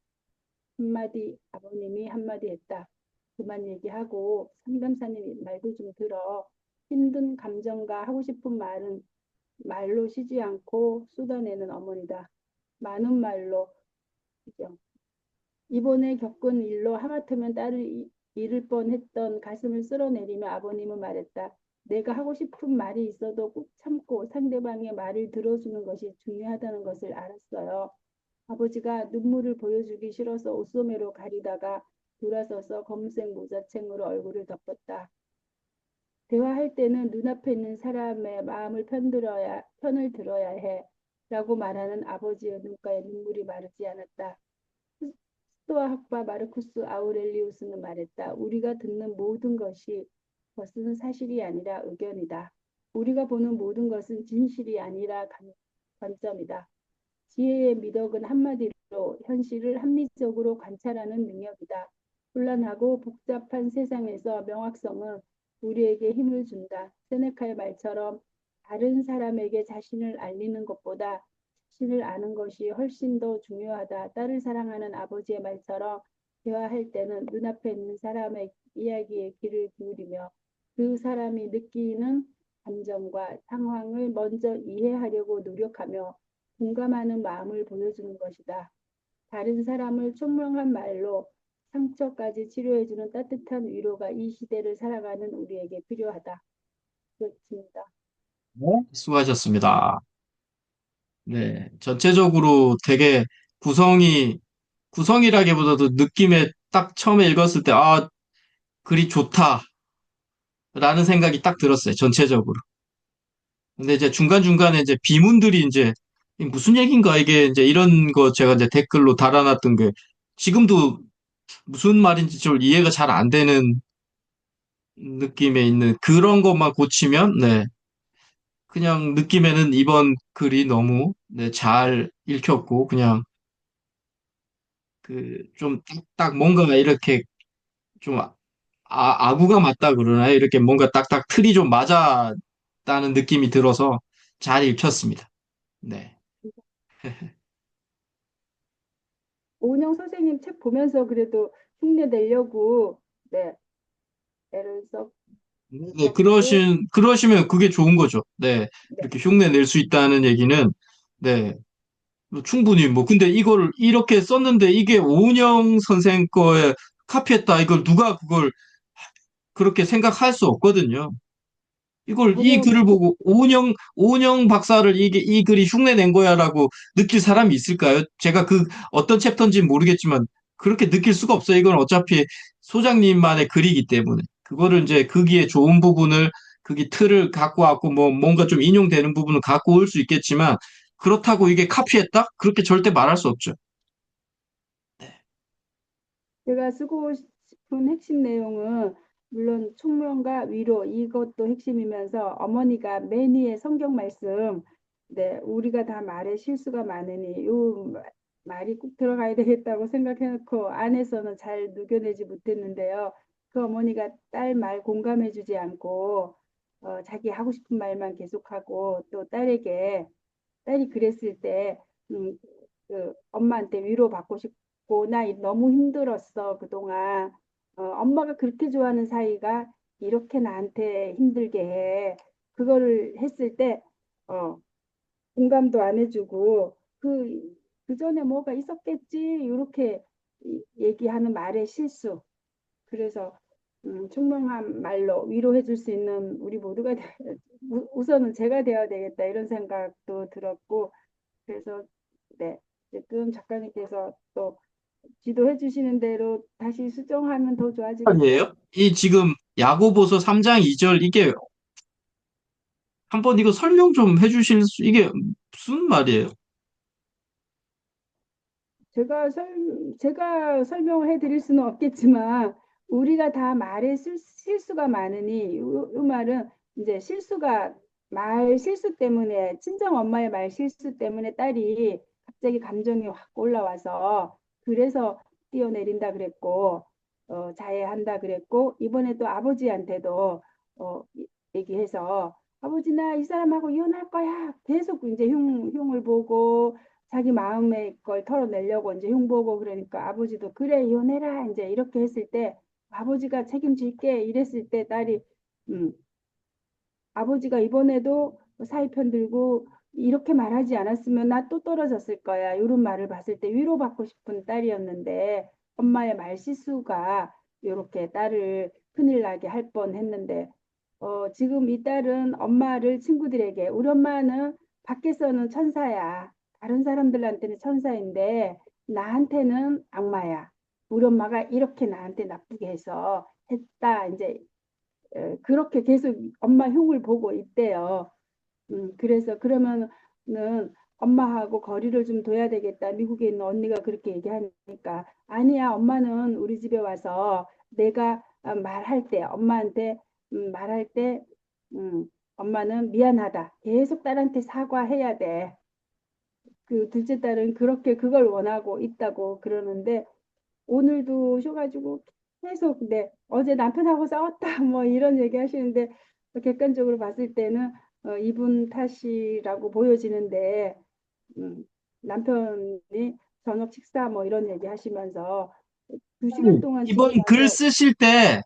S2: 한마디 했다. 그만 얘기하고 상담사님 말도 좀 들어. 힘든 감정과 하고 싶은 말은 말로 쉬지 않고 쏟아내는 어머니다. 많은 말로 이번에 겪은 일로 하마터면 딸을 잃을 뻔했던 가슴을 쓸어내리며 아버님은 말했다. 내가 하고 싶은 말이 있어도 꾹 참고 상대방의 말을 들어주는 것이 중요하다는 것을 알았어요. 아버지가 눈물을 보여주기 싫어서 옷소매로 가리다가 돌아서서 검은색 모자챙으로 얼굴을 덮었다. 대화할 때는 눈앞에 있는 사람의 마음을 편을 들어야 해. 라고 말하는 아버지의 눈가에 눈물이 마르지 않았다. 스토아 학파 마르쿠스 아우렐리우스는 말했다. 우리가 듣는 모든 것은 사실이 아니라 의견이다. 우리가 보는 모든 것은 진실이 아니라 관점이다. 지혜의 미덕은 한마디로 현실을 합리적으로 관찰하는 능력이다. 혼란하고 복잡한 세상에서 명확성은 우리에게 힘을 준다. 세네카의 말처럼 다른 사람에게 자신을 알리는 것보다 자신을 아는 것이 훨씬 더 중요하다. 딸을 사랑하는 아버지의 말처럼 대화할 때는 눈앞에 있는 사람의 이야기에 귀를 기울이며 그 사람이 느끼는 감정과 상황을 먼저 이해하려고 노력하며 공감하는 마음을 보여주는 것이다. 다른 사람을 총명한 말로 상처까지 치료해주는 따뜻한 위로가 이 시대를 살아가는 우리에게 필요하다. 그렇습니다.
S1: 네. 수고하셨습니다. 네. 전체적으로 되게 구성이라기보다도 느낌에 딱 처음에 읽었을 때, 아, 글이 좋다라는 생각이 딱 들었어요. 전체적으로. 근데 이제 중간중간에 이제 비문들이 이제 이게 무슨 얘기인가 이게 이제 이런 거 제가 이제 댓글로 달아놨던 게 지금도 무슨 말인지 좀 이해가 잘 안 되는 느낌에 있는 그런 것만 고치면 네. 그냥 느낌에는 이번 글이 너무 네, 잘 읽혔고 그냥 그 좀 딱딱 뭔가 이렇게 좀 아구가 맞다 그러나요? 이렇게 뭔가 딱딱 틀이 좀 맞았다는 느낌이 들어서 잘 읽혔습니다. 네.
S2: 오은영 선생님 책 보면서 그래도 흉내 내려고 네, 애를
S1: 네,
S2: 썼고
S1: 그러시면 그게 좋은 거죠. 네.
S2: 네,
S1: 이렇게 흉내 낼 수 있다는 얘기는, 네. 뭐 충분히 뭐, 근데 이걸 이렇게 썼는데 이게 오은영 선생 거에 카피했다. 이걸 누가 그걸 그렇게 생각할 수 없거든요. 이
S2: 전혀
S1: 글을 보고 오은영 박사를 이 글이 흉내 낸 거야라고 느낄 사람이 있을까요? 제가 그 어떤 챕터인지는 모르겠지만 그렇게 느낄 수가 없어요. 이건 어차피 소장님만의 글이기 때문에. 그거를 이제 거기에 좋은 부분을, 거기 틀을 갖고 왔고, 뭐, 뭔가 좀 인용되는 부분을 갖고 올 수 있겠지만, 그렇다고 이게 카피했다? 그렇게 절대 말할 수 없죠.
S2: 제가 쓰고 싶은 핵심 내용은 물론 총명과 위로 이것도 핵심이면서 어머니가 맨 위에 성경 말씀 네, 우리가 다 말에 실수가 많으니 요 말이 꼭 들어가야 되겠다고 생각해놓고 안에서는 잘 녹여내지 못했는데요. 그 어머니가 딸 말 공감해주지 않고 자기 하고 싶은 말만 계속하고 또 딸이 그랬을 때 음, 그 엄마한테 위로받고 싶고 나 너무 힘들었어 그동안 엄마가 그렇게 좋아하는 사이가 이렇게 나한테 힘들게 해 그거를 했을 때 어, 공감도 안 해주고 그 전에 뭐가 있었겠지 이렇게 얘기하는 말의 실수 그래서 총명한 말로 위로해 줄 수 있는 우리 모두가 우선은 제가 되어야 되겠다 이런 생각도 들었고 그래서 네, 지금 작가님께서 또 지도해 주시는 대로 다시 수정하면 더 좋아지겠죠?
S1: 아니에요? 이 지금 야고보서 3장 2절 이게 한번 이거 설명 좀 이게 무슨 말이에요?
S2: 제가 설명을 해드릴 수는 없겠지만 우리가 다 말에 실수가 많으니 이 말은 이제 말 실수 때문에 친정 엄마의 말 실수 때문에 딸이 갑자기 감정이 확 올라와서 그래서 뛰어내린다 그랬고 자해한다 그랬고 이번에 또 아버지한테도 얘기해서 아버지 나 이 사람하고 이혼할 거야. 계속 이제 흉을 보고 자기 마음의 걸 털어내려고 이제 흉 보고 그러니까 아버지도 그래 이혼해라 이제 이렇게 했을 때 아버지가 책임질게 이랬을 때 딸이 음, 아버지가 이번에도 사위편 들고 이렇게 말하지 않았으면 나 또 떨어졌을 거야. 이런 말을 봤을 때 위로받고 싶은 딸이었는데 엄마의 말실수가 이렇게 딸을 큰일 나게 할 뻔했는데 지금 이 딸은 엄마를 친구들에게 우리 엄마는 밖에서는 천사야. 다른 사람들한테는 천사인데 나한테는 악마야. 우리 엄마가 이렇게 나한테 나쁘게 해서 했다. 이제 그렇게 계속 엄마 흉을 보고 있대요. 그래서 그러면은 엄마하고 거리를 좀 둬야 되겠다. 미국에 있는 언니가 그렇게 얘기하니까 아니야, 엄마는 우리 집에 와서 내가 말할 때 엄마한테 말할 때 엄마는 미안하다. 계속 딸한테 사과해야 돼. 그 둘째 딸은 그렇게 그걸 원하고 있다고 그러는데 오늘도 오셔가지고 계속 네 어제 남편하고 싸웠다 뭐 이런 얘기 하시는데 객관적으로 봤을 때는 이분 탓이라고 보여지는데 음, 남편이 저녁 식사 뭐 이런 얘기 하시면서 2시간 동안 집에
S1: 이번 글
S2: 와서
S1: 쓰실 때,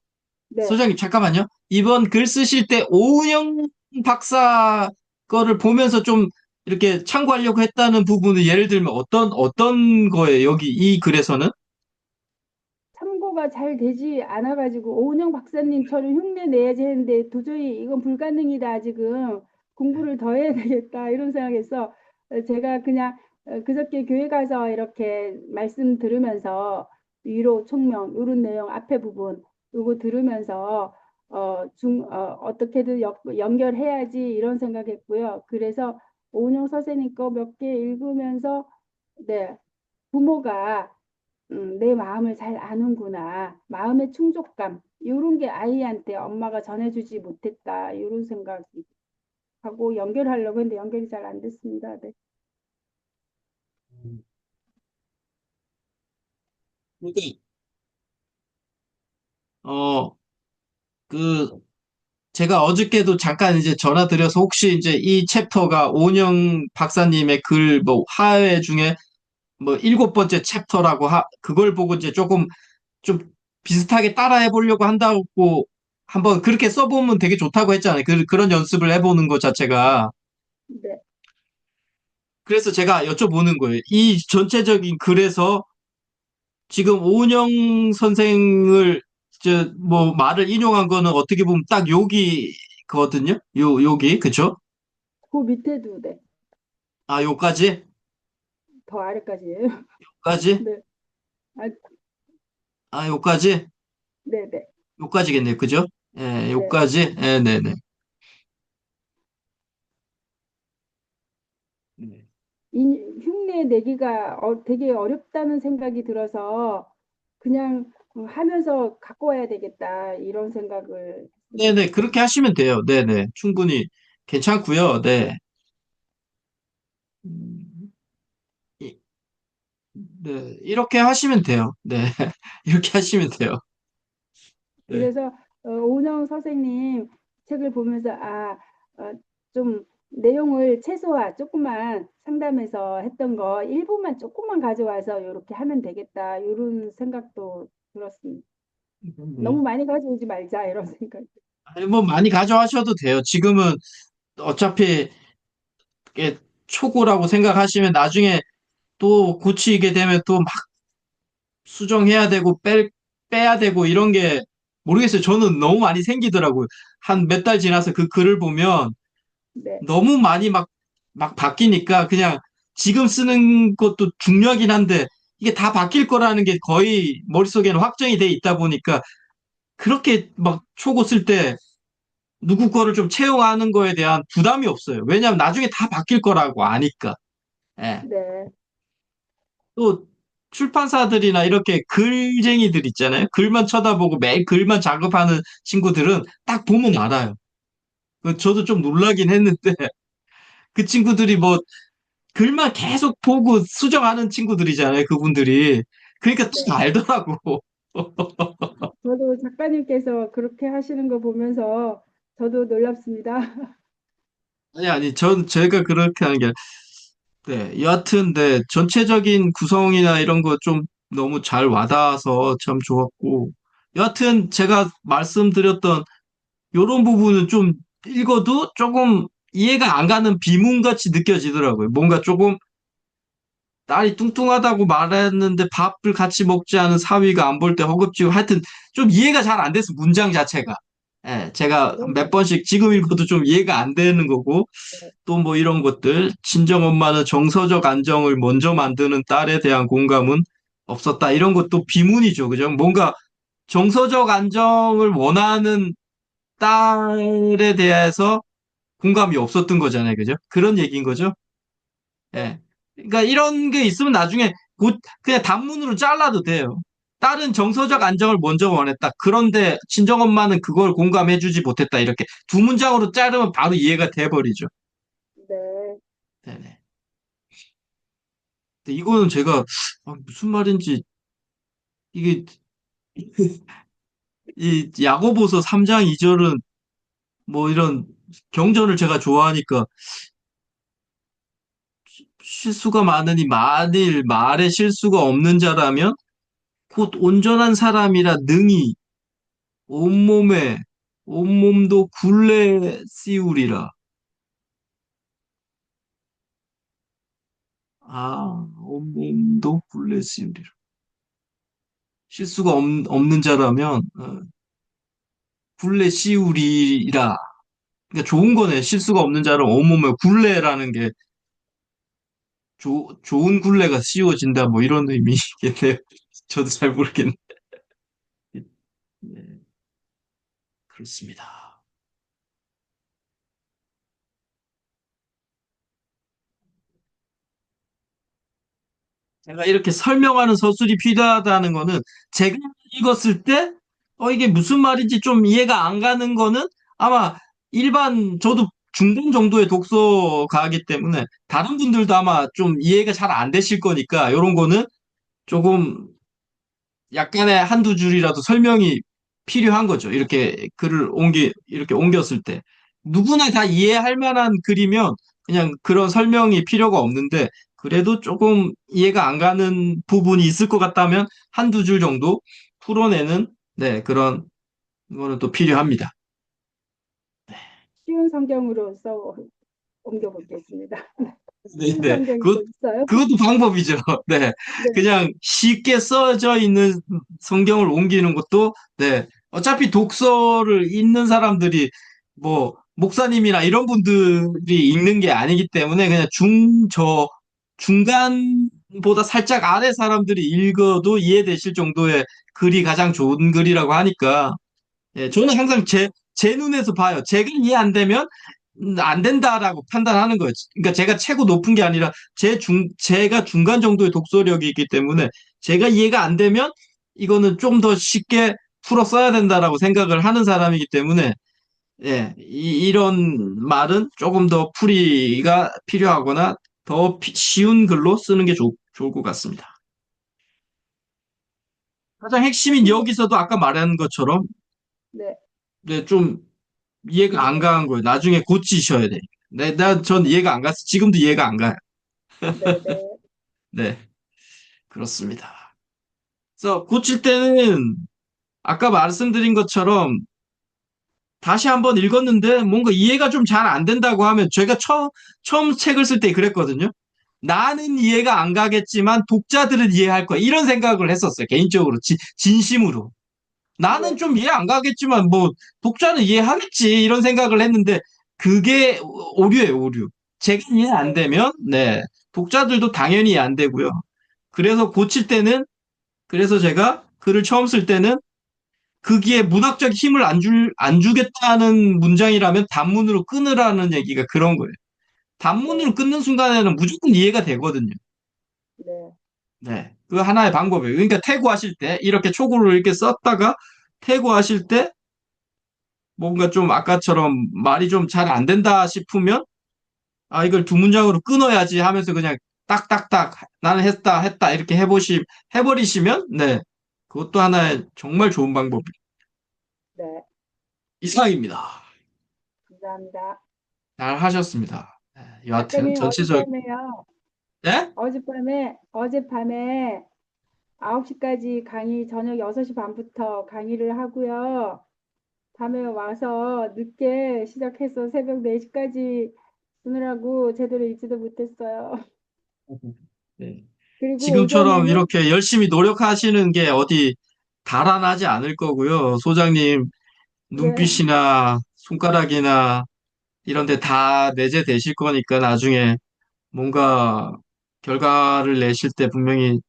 S2: 네
S1: 소장님, 잠깐만요. 이번 글 쓰실 때 오은영 박사 거를 보면서 좀 이렇게 참고하려고 했다는 부분은 예를 들면 어떤 거예요? 여기 이 글에서는?
S2: 참고가 잘 되지 않아가지고 오은영 박사님처럼 흉내 내야지 했는데 도저히 이건 불가능이다 지금 공부를 더 해야 되겠다 이런 생각해서 제가 그냥 그저께 교회 가서 이렇게 말씀 들으면서 위로 총명 이런 내용 앞에 부분 요거 들으면서 어떻게든 연결해야지 이런 생각했고요. 그래서 오은영 선생님 거 몇 개 읽으면서 네 부모가 내 마음을 잘 아는구나. 마음의 충족감. 이런 게 아이한테 엄마가 전해주지 못했다. 이런 생각이 하고 연결하려고 했는데 연결이 잘 안 됐습니다. 네.
S1: 그러니까, 어, 그, 제가 어저께도 잠깐 이제 전화 드려서 혹시 이제 이 챕터가 오은영 박사님의 글 뭐 하회 중에 뭐 일곱 번째 챕터라고 그걸 보고 이제 조금 좀 비슷하게 따라해 보려고 한다고 한번 그렇게 써보면 되게 좋다고 했잖아요. 그런 연습을 해보는 것 자체가.
S2: 네.
S1: 그래서 제가 여쭤보는 거예요. 이 전체적인 글에서 지금 오은영 선생을 뭐 말을 인용한 거는 어떻게 보면 딱 여기거든요. 여기 그쵸?
S2: 그 밑에도 네.
S1: 아 요까지?
S2: 더 아래까지예요.
S1: 까지?
S2: 네. 아,
S1: 아 요까지?
S2: 네, 네.
S1: 요까지겠네요. 그죠? 예,
S2: 네.
S1: 요까지? 예, 네네. 네.
S2: 흉내 내기가 되게 어렵다는 생각이 들어서 그냥 하면서 갖고 와야 되겠다. 이런 생각을 했습니다.
S1: 네네, 그렇게 하시면 돼요. 네네, 충분히 괜찮고요. 네. 음, 이- 네, 이렇게 하시면 돼요. 네, 이렇게 하시면 돼요. 네.
S2: 그래서 오은영 선생님 책을 보면서 좀 내용을 최소화 조금만 상담해서 했던 거 일부만 조금만 가져와서 이렇게 하면 되겠다 이런 생각도 들었습니다.
S1: 네.
S2: 너무 많이 가져오지 말자 이런 생각.
S1: 아니, 뭐 많이 가져가셔도 돼요. 지금은 어차피 이게 초고라고 생각하시면 나중에 또 고치게 되면 또 막 수정해야 되고 빼야 되고 이런 게 모르겠어요. 저는 너무 많이 생기더라고요. 한 몇 달 지나서 그 글을 보면
S2: 네,
S1: 너무 많이 막 바뀌니까 그냥 지금 쓰는 것도 중요하긴 한데 이게 다 바뀔 거라는 게 거의 머릿속에는 확정이 돼 있다 보니까 그렇게 막 초고 쓸 때 누구 거를 좀 채용하는 거에 대한 부담이 없어요. 왜냐하면 나중에 다 바뀔 거라고 아니까. 예.
S2: 네,
S1: 또 출판사들이나 이렇게 글쟁이들 있잖아요. 글만 쳐다보고 매일 글만 작업하는 친구들은 딱 보면 알아요. 저도 좀 놀라긴 했는데 그 친구들이 뭐 글만 계속 보고 수정하는 친구들이잖아요, 그분들이. 그러니까 딱
S2: 네.
S1: 알더라고.
S2: 저도 작가님께서 그렇게 하시는 거 보면서 저도 놀랍습니다.
S1: 아니, 제가 그렇게 하는 게, 네, 여하튼, 네, 전체적인 구성이나 이런 거 좀 너무 잘 와닿아서 참 좋았고, 여하튼 제가 말씀드렸던 요런 부분은 좀 읽어도 조금 이해가 안 가는 비문같이 느껴지더라고요. 뭔가 조금 딸이 뚱뚱하다고 말했는데 밥을 같이 먹지 않은 사위가 안 볼 때 허겁지겁 하여튼 좀 이해가 잘 안 돼서 문장 자체가. 예, 제가 몇
S2: 그럼요.
S1: 번씩 지금 읽어도 좀 이해가 안 되는 거고
S2: 네.
S1: 또 뭐 이런 것들 친정엄마는 정서적 안정을 먼저 만드는 딸에 대한 공감은 없었다 이런 것도 비문이죠. 그죠? 뭔가 정서적 안정을 원하는 딸에 대해서 공감이 없었던 거잖아요. 그죠? 그런 얘기인 거죠.
S2: 네.
S1: 예. 그러니까 이런 게 있으면 나중에 곧 그냥 단문으로 잘라도 돼요. 딸은 정서적
S2: 네.
S1: 안정을 먼저 원했다. 그런데 친정엄마는 그걸 공감해주지 못했다. 이렇게 두 문장으로 자르면 바로 이해가 돼버리죠.
S2: 네.
S1: 네네. 근데 이거는 제가 무슨 말인지 이게 이 야고보서 3장 2절은 뭐 이런 경전을 제가 좋아하니까 실수가 많으니 만일 말에 실수가 없는 자라면 곧 온전한 사람이라 능히 온몸에 온몸도 굴레 씌우리라. 온몸도 굴레 씌우리라. 실수가 없는 자라면 굴레 씌우리라. 그러니까 좋은 거네. 실수가 없는 자는 온몸에 굴레라는 게 좋은 굴레가 씌워진다. 뭐 이런 의미겠네요. 저도 잘 모르겠네. 네, 그렇습니다. 제가 이렇게 설명하는 서술이 필요하다는 거는 제가 읽었을 때, 이게 무슨 말인지 좀 이해가 안 가는 거는 아마 저도 중간 정도의 독서가이기 때문에 다른 분들도 아마 좀 이해가 잘 안 되실 거니까 이런 거는 조금 약간의 한두 줄이라도 설명이 필요한 거죠. 이렇게 이렇게 옮겼을 때. 누구나 다 이해할 만한 글이면 그냥 그런 설명이 필요가 없는데, 그래도 조금 이해가 안 가는 부분이 있을 것 같다면 한두 줄 정도 풀어내는, 네, 그런 거는 또 필요합니다.
S2: 쉬운 성경으로 써 옮겨 보겠습니다.
S1: 네,
S2: 쉬운
S1: 네.
S2: 성경이 또 있어요?
S1: 그것도 방법이죠. 네.
S2: 네.
S1: 그냥 쉽게 써져 있는 성경을 옮기는 것도, 네. 어차피 독서를 읽는 사람들이, 뭐, 목사님이나 이런 분들이 읽는 게 아니기 때문에 그냥 중간보다 살짝 아래 사람들이 읽어도 이해되실 정도의 글이 가장 좋은 글이라고 하니까, 예, 저는
S2: 네.
S1: 항상 제 눈에서 봐요. 제가 이해 안 되면 안 된다라고 판단하는 거예요. 그러니까 제가 최고 높은 게 아니라 제가 중간 정도의 독서력이 있기 때문에 제가 이해가 안 되면 이거는 좀 더 쉽게 풀어 써야 된다라고 생각을 하는 사람이기 때문에 예, 이런 말은 조금 더 풀이가 필요하거나 더 쉬운 글로 쓰는 게 좋을 것 같습니다. 가장 핵심인
S2: 근데
S1: 여기서도 아까 말한 것처럼
S2: 네.
S1: 네, 좀 이해가 안 가는 거예요. 나중에 고치셔야 돼. 전 이해가 안 갔어. 지금도 이해가 안 가요.
S2: 네. 네.
S1: 네, 그렇습니다. 그래서 고칠 때는 아까 말씀드린 것처럼 다시 한번 읽었는데 뭔가 이해가 좀 잘 안 된다고 하면 제가 처음 책을 쓸 때 그랬거든요. 나는 이해가 안 가겠지만 독자들은 이해할 거야. 이런 생각을 했었어요. 개인적으로. 진심으로. 나는
S2: 네.
S1: 좀 이해 안 가겠지만 뭐 독자는 이해하겠지 이런 생각을 했는데 그게 오류예요, 오류. 제가 이해 안
S2: 네.
S1: 되면 네 독자들도 당연히 이해 안 되고요. 그래서 고칠 때는 그래서 제가 글을 처음 쓸 때는 거기에 문학적 힘을 안 주겠다는 문장이라면 단문으로 끊으라는 얘기가 그런 거예요. 단문으로
S2: 네.
S1: 끊는 순간에는 무조건 이해가 되거든요.
S2: 네.
S1: 네. 그 하나의 방법이에요. 그러니까 태고하실 때 이렇게 초고를 이렇게 썼다가 태고하실 때 뭔가 좀 아까처럼 말이 좀 잘 안 된다 싶으면 아, 이걸 두 문장으로 끊어야지 하면서 그냥 딱딱딱 나는 했다, 했다 이렇게 해버리시면, 네. 그것도 하나의 정말 좋은 방법
S2: 네,
S1: 이상입니다.
S2: 감사합니다.
S1: 잘 하셨습니다. 네, 여하튼
S2: 작가님,
S1: 전체적, 네?
S2: 어젯밤에 9시까지 강의, 저녁 6시 반부터 강의를 하고요. 밤에 와서 늦게 시작해서 새벽 4시까지 쓰느라고 제대로 읽지도 못했어요.
S1: 네.
S2: 그리고
S1: 지금처럼
S2: 오전에는,
S1: 이렇게 열심히 노력하시는 게 어디 달아나지 않을 거고요. 소장님
S2: 네,
S1: 눈빛이나 손가락이나 이런 데 다 내재되실 거니까 나중에 뭔가 결과를 내실 때 분명히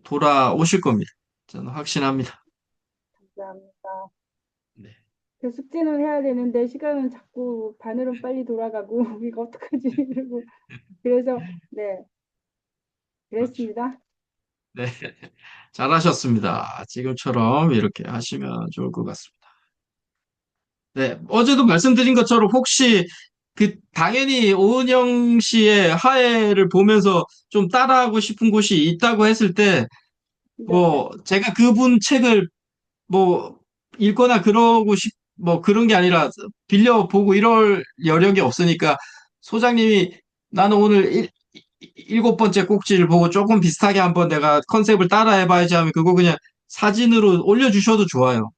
S1: 돌아오실 겁니다. 저는 확신합니다.
S2: 감사합니다.
S1: 네.
S2: 그 숙제는 해야 되는데 시간은 자꾸 바늘은 빨리 돌아가고 이거 어떡하지 이러고 그래서 네,
S1: 그렇죠.
S2: 그랬습니다.
S1: 네. 잘하셨습니다. 지금처럼 이렇게 하시면 좋을 것 같습니다. 네. 어제도 말씀드린 것처럼 혹시 당연히 오은영 씨의 하해를 보면서 좀 따라하고 싶은 곳이 있다고 했을 때,
S2: 네,
S1: 뭐, 제가 그분 책을 뭐, 읽거나 뭐 그런 게 아니라 빌려보고 이럴 여력이 없으니까 소장님이 나는 오늘 7번째 꼭지를 보고 조금 비슷하게 한번 내가 컨셉을 따라 해봐야지 하면 그거 그냥 사진으로 올려주셔도 좋아요.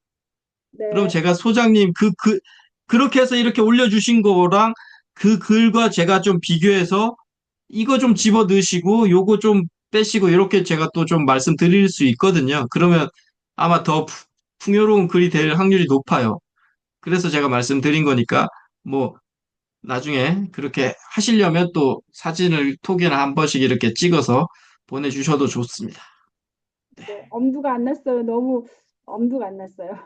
S1: 그럼
S2: 네,
S1: 제가 소장님 그렇게 해서 이렇게 올려주신 거랑 그 글과 제가 좀 비교해서 이거 좀 집어 넣으시고 요거 좀 빼시고 이렇게 제가 또 좀 말씀드릴 수 있거든요. 그러면 아마 더 풍요로운 글이 될 확률이 높아요. 그래서 제가 말씀드린 거니까 뭐 나중에 그렇게 하시려면 또 사진을 톡이나 한 번씩 이렇게 찍어서 보내주셔도 좋습니다.
S2: 네. 엄두가 안 났어요. 너무 엄두가 안 났어요.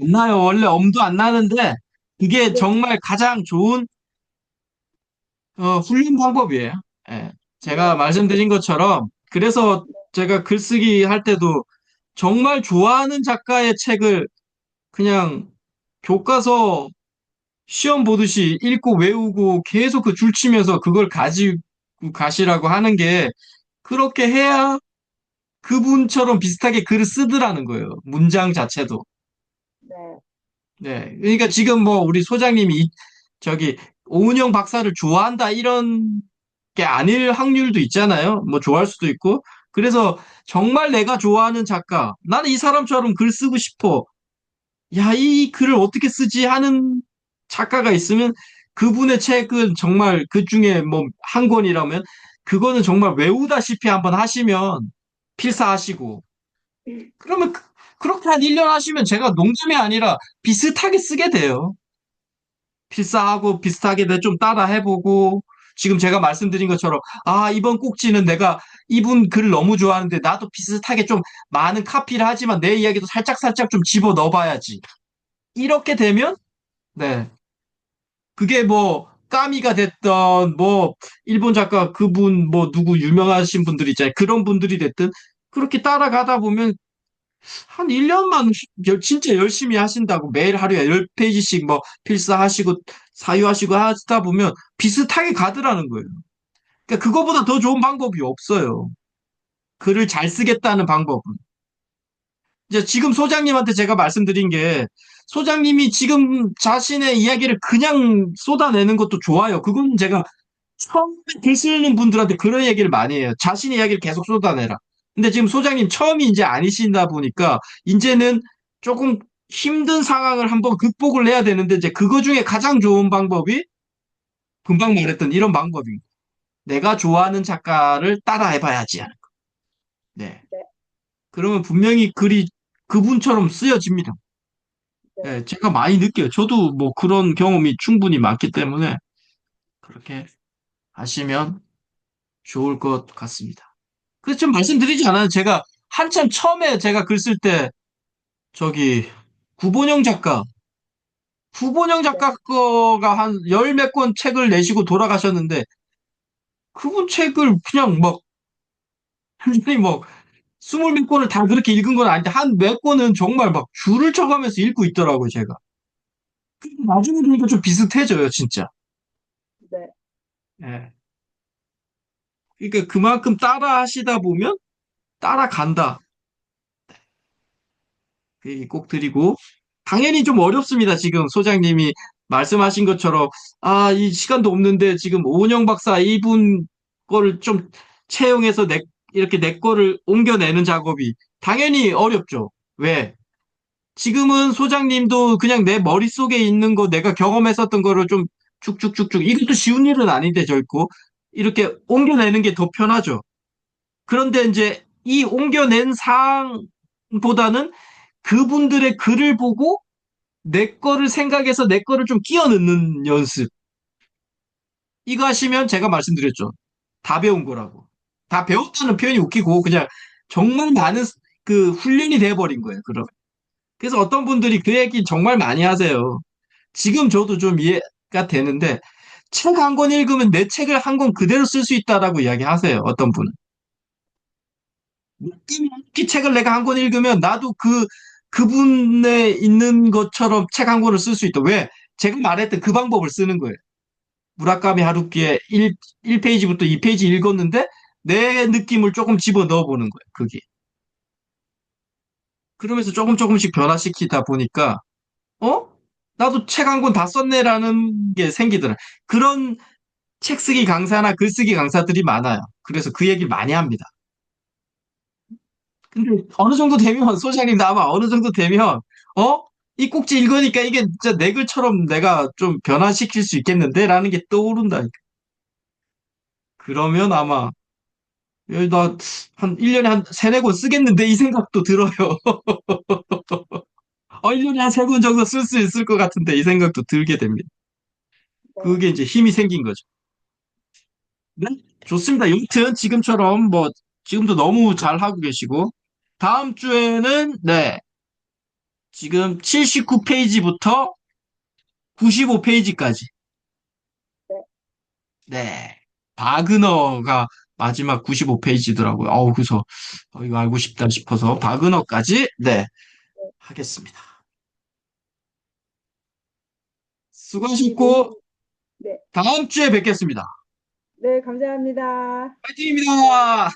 S1: 안 나요. 원래 엄도 안 나는데 그게
S2: 네,
S1: 정말 가장 좋은 훈련 방법이에요. 예. 제가
S2: 네,
S1: 말씀드린 것처럼 그래서 제가 글쓰기 할 때도 정말 좋아하는 작가의 책을 그냥 교과서 시험 보듯이 읽고 외우고 계속 그 줄치면서 그걸 가지고 가시라고 하는 게 그렇게 해야 그분처럼 비슷하게 글을 쓰더라는 거예요. 문장 자체도.
S2: 네,
S1: 네. 그러니까 지금 뭐 우리 소장님이 저기 오은영 박사를 좋아한다 이런 게 아닐 확률도 있잖아요. 뭐 좋아할 수도 있고. 그래서 정말 내가 좋아하는 작가, 나는 이 사람처럼 글 쓰고 싶어. 야, 이 글을 어떻게 쓰지 하는 작가가 있으면 그분의 책은 정말 그 중에 뭐 한 권이라면 그거는 정말 외우다시피 한번 하시면 필사하시고 그러면 그렇게 한 1년 하시면 제가 농담이 아니라 비슷하게 쓰게 돼요. 필사하고 비슷하게 좀 따라 해보고 지금 제가 말씀드린 것처럼 아, 이번 꼭지는 내가 이분 글 너무 좋아하는데 나도 비슷하게 좀 많은 카피를 하지만 내 이야기도 살짝살짝 좀 집어 넣어봐야지. 이렇게 되면 네. 그게 뭐, 까미가 됐던, 뭐, 일본 작가 그분, 뭐, 누구 유명하신 분들 있잖아요. 그런 분들이 됐든, 그렇게 따라가다 보면, 한 1년만 진짜 열심히 하신다고, 매일 하루에 10페이지씩 뭐, 필사하시고, 사유하시고 하다 보면, 비슷하게 가더라는 거예요. 그러니까 그거보다 더 좋은 방법이 없어요. 글을 잘 쓰겠다는 방법은. 이제 지금 소장님한테 제가 말씀드린 게 소장님이 지금 자신의 이야기를 그냥 쏟아내는 것도 좋아요. 그건 제가 처음에 글 쓰는 분들한테 그런 얘기를 많이 해요. 자신의 이야기를 계속 쏟아내라. 근데 지금 소장님 처음이 이제 아니신다 보니까 이제는 조금 힘든 상황을 한번 극복을 해야 되는데 이제 그거 중에 가장 좋은 방법이 금방 말했던 이런 방법입니다. 내가 좋아하는 작가를 따라해봐야지 하는 거. 네.
S2: 네,
S1: 그러면 분명히 글이 그분처럼 쓰여집니다.
S2: 네,
S1: 네, 제가 많이 느껴요. 저도 뭐 그런 경험이 충분히 많기 때문에 그렇게 하시면 좋을 것 같습니다. 그래서 좀 말씀드리지 않아요. 제가 한참 처음에 제가 글 쓸 때 저기 구본영 작가, 구본영
S2: 네,
S1: 작가 거가 한 열 몇 권 책을 내시고 돌아가셨는데 그분 책을 그냥 막 완전히 뭐 스물 몇 권을 다 그렇게 읽은 건 아닌데 한 몇 권은 정말 막 줄을 쳐가면서 읽고 있더라고요, 제가. 나중에 보니까 좀 비슷해져요, 진짜.
S2: 네.
S1: 예. 그러니까 그만큼 따라 하시다 보면 따라간다. 그 얘기 꼭 드리고, 당연히 좀 어렵습니다. 지금 소장님이 말씀하신 것처럼, 아, 이 시간도 없는데 지금 오은영 박사 이분 거를 좀 채용해서 이렇게 내 거를 옮겨내는 작업이 당연히 어렵죠. 왜? 지금은 소장님도 그냥 내 머릿속에 있는 거 내가 경험했었던 거를 좀 쭉쭉쭉쭉, 이것도 쉬운 일은 아닌데 결코 이렇게 옮겨내는 게 더 편하죠. 그런데 이제 이 옮겨낸 사항보다는 그분들의 글을 보고 내 거를 생각해서 내 거를 좀 끼워 넣는 연습. 이거 하시면 제가 말씀드렸죠. 다 배운 거라고. 다 배웠다는 표현이 웃기고 그냥 정말 많은 그 훈련이 돼버린 거예요. 그럼. 그래서 어떤 분들이 그 얘기 정말 많이 하세요. 지금 저도 좀 이해가 되는데 책 한 권 읽으면 내 책을 한 권 그대로 쓸 수 있다라고 이야기하세요. 어떤 분은. 느낌이 있게 책을 내가 한 권 읽으면 나도 그분에 있는 것처럼 책 한 권을 쓸 수 있다. 왜? 제가 말했던 그 방법을 쓰는 거예요. 무라카미 하루키의 1페이지부터 2페이지 읽었는데 내 느낌을 조금 집어 넣어 보는 거예요. 그게. 그러면서 조금 조금씩 변화시키다 보니까, 어? 나도 책 한 권 다 썼네라는 게 생기더라. 그런 책 쓰기 강사나 글쓰기 강사들이 많아요. 그래서 그 얘기를 많이 합니다. 근데 어느 정도 되면 소장님 아마 어느 정도 되면 어? 이 꼭지 읽으니까 이게 진짜 내 글처럼 내가 좀 변화시킬 수 있겠는데? 라는 게 떠오른다니까. 그러면 아마 나한 1년에 한 세네 권 쓰겠는데 이 생각도 들어요. 1년에 한 세 권 정도 쓸 수 있을 것 같은데 이 생각도 들게 됩니다.
S2: 네,
S1: 그게 이제 힘이 생긴 거죠. 네? 좋습니다. 여튼 지금처럼 뭐 지금도 너무 잘 하고 계시고 다음 주에는 네 지금 79페이지부터 95페이지까지.
S2: 네,
S1: 네. 바그너가 마지막 95페이지더라고요. 그래서 이거 알고 싶다 싶어서 바그너까지 네,
S2: 네.
S1: 하겠습니다.
S2: 이 모임,
S1: 수고하셨고
S2: 네,
S1: 다음 주에 뵙겠습니다.
S2: 네, 감사합니다.
S1: 파이팅입니다.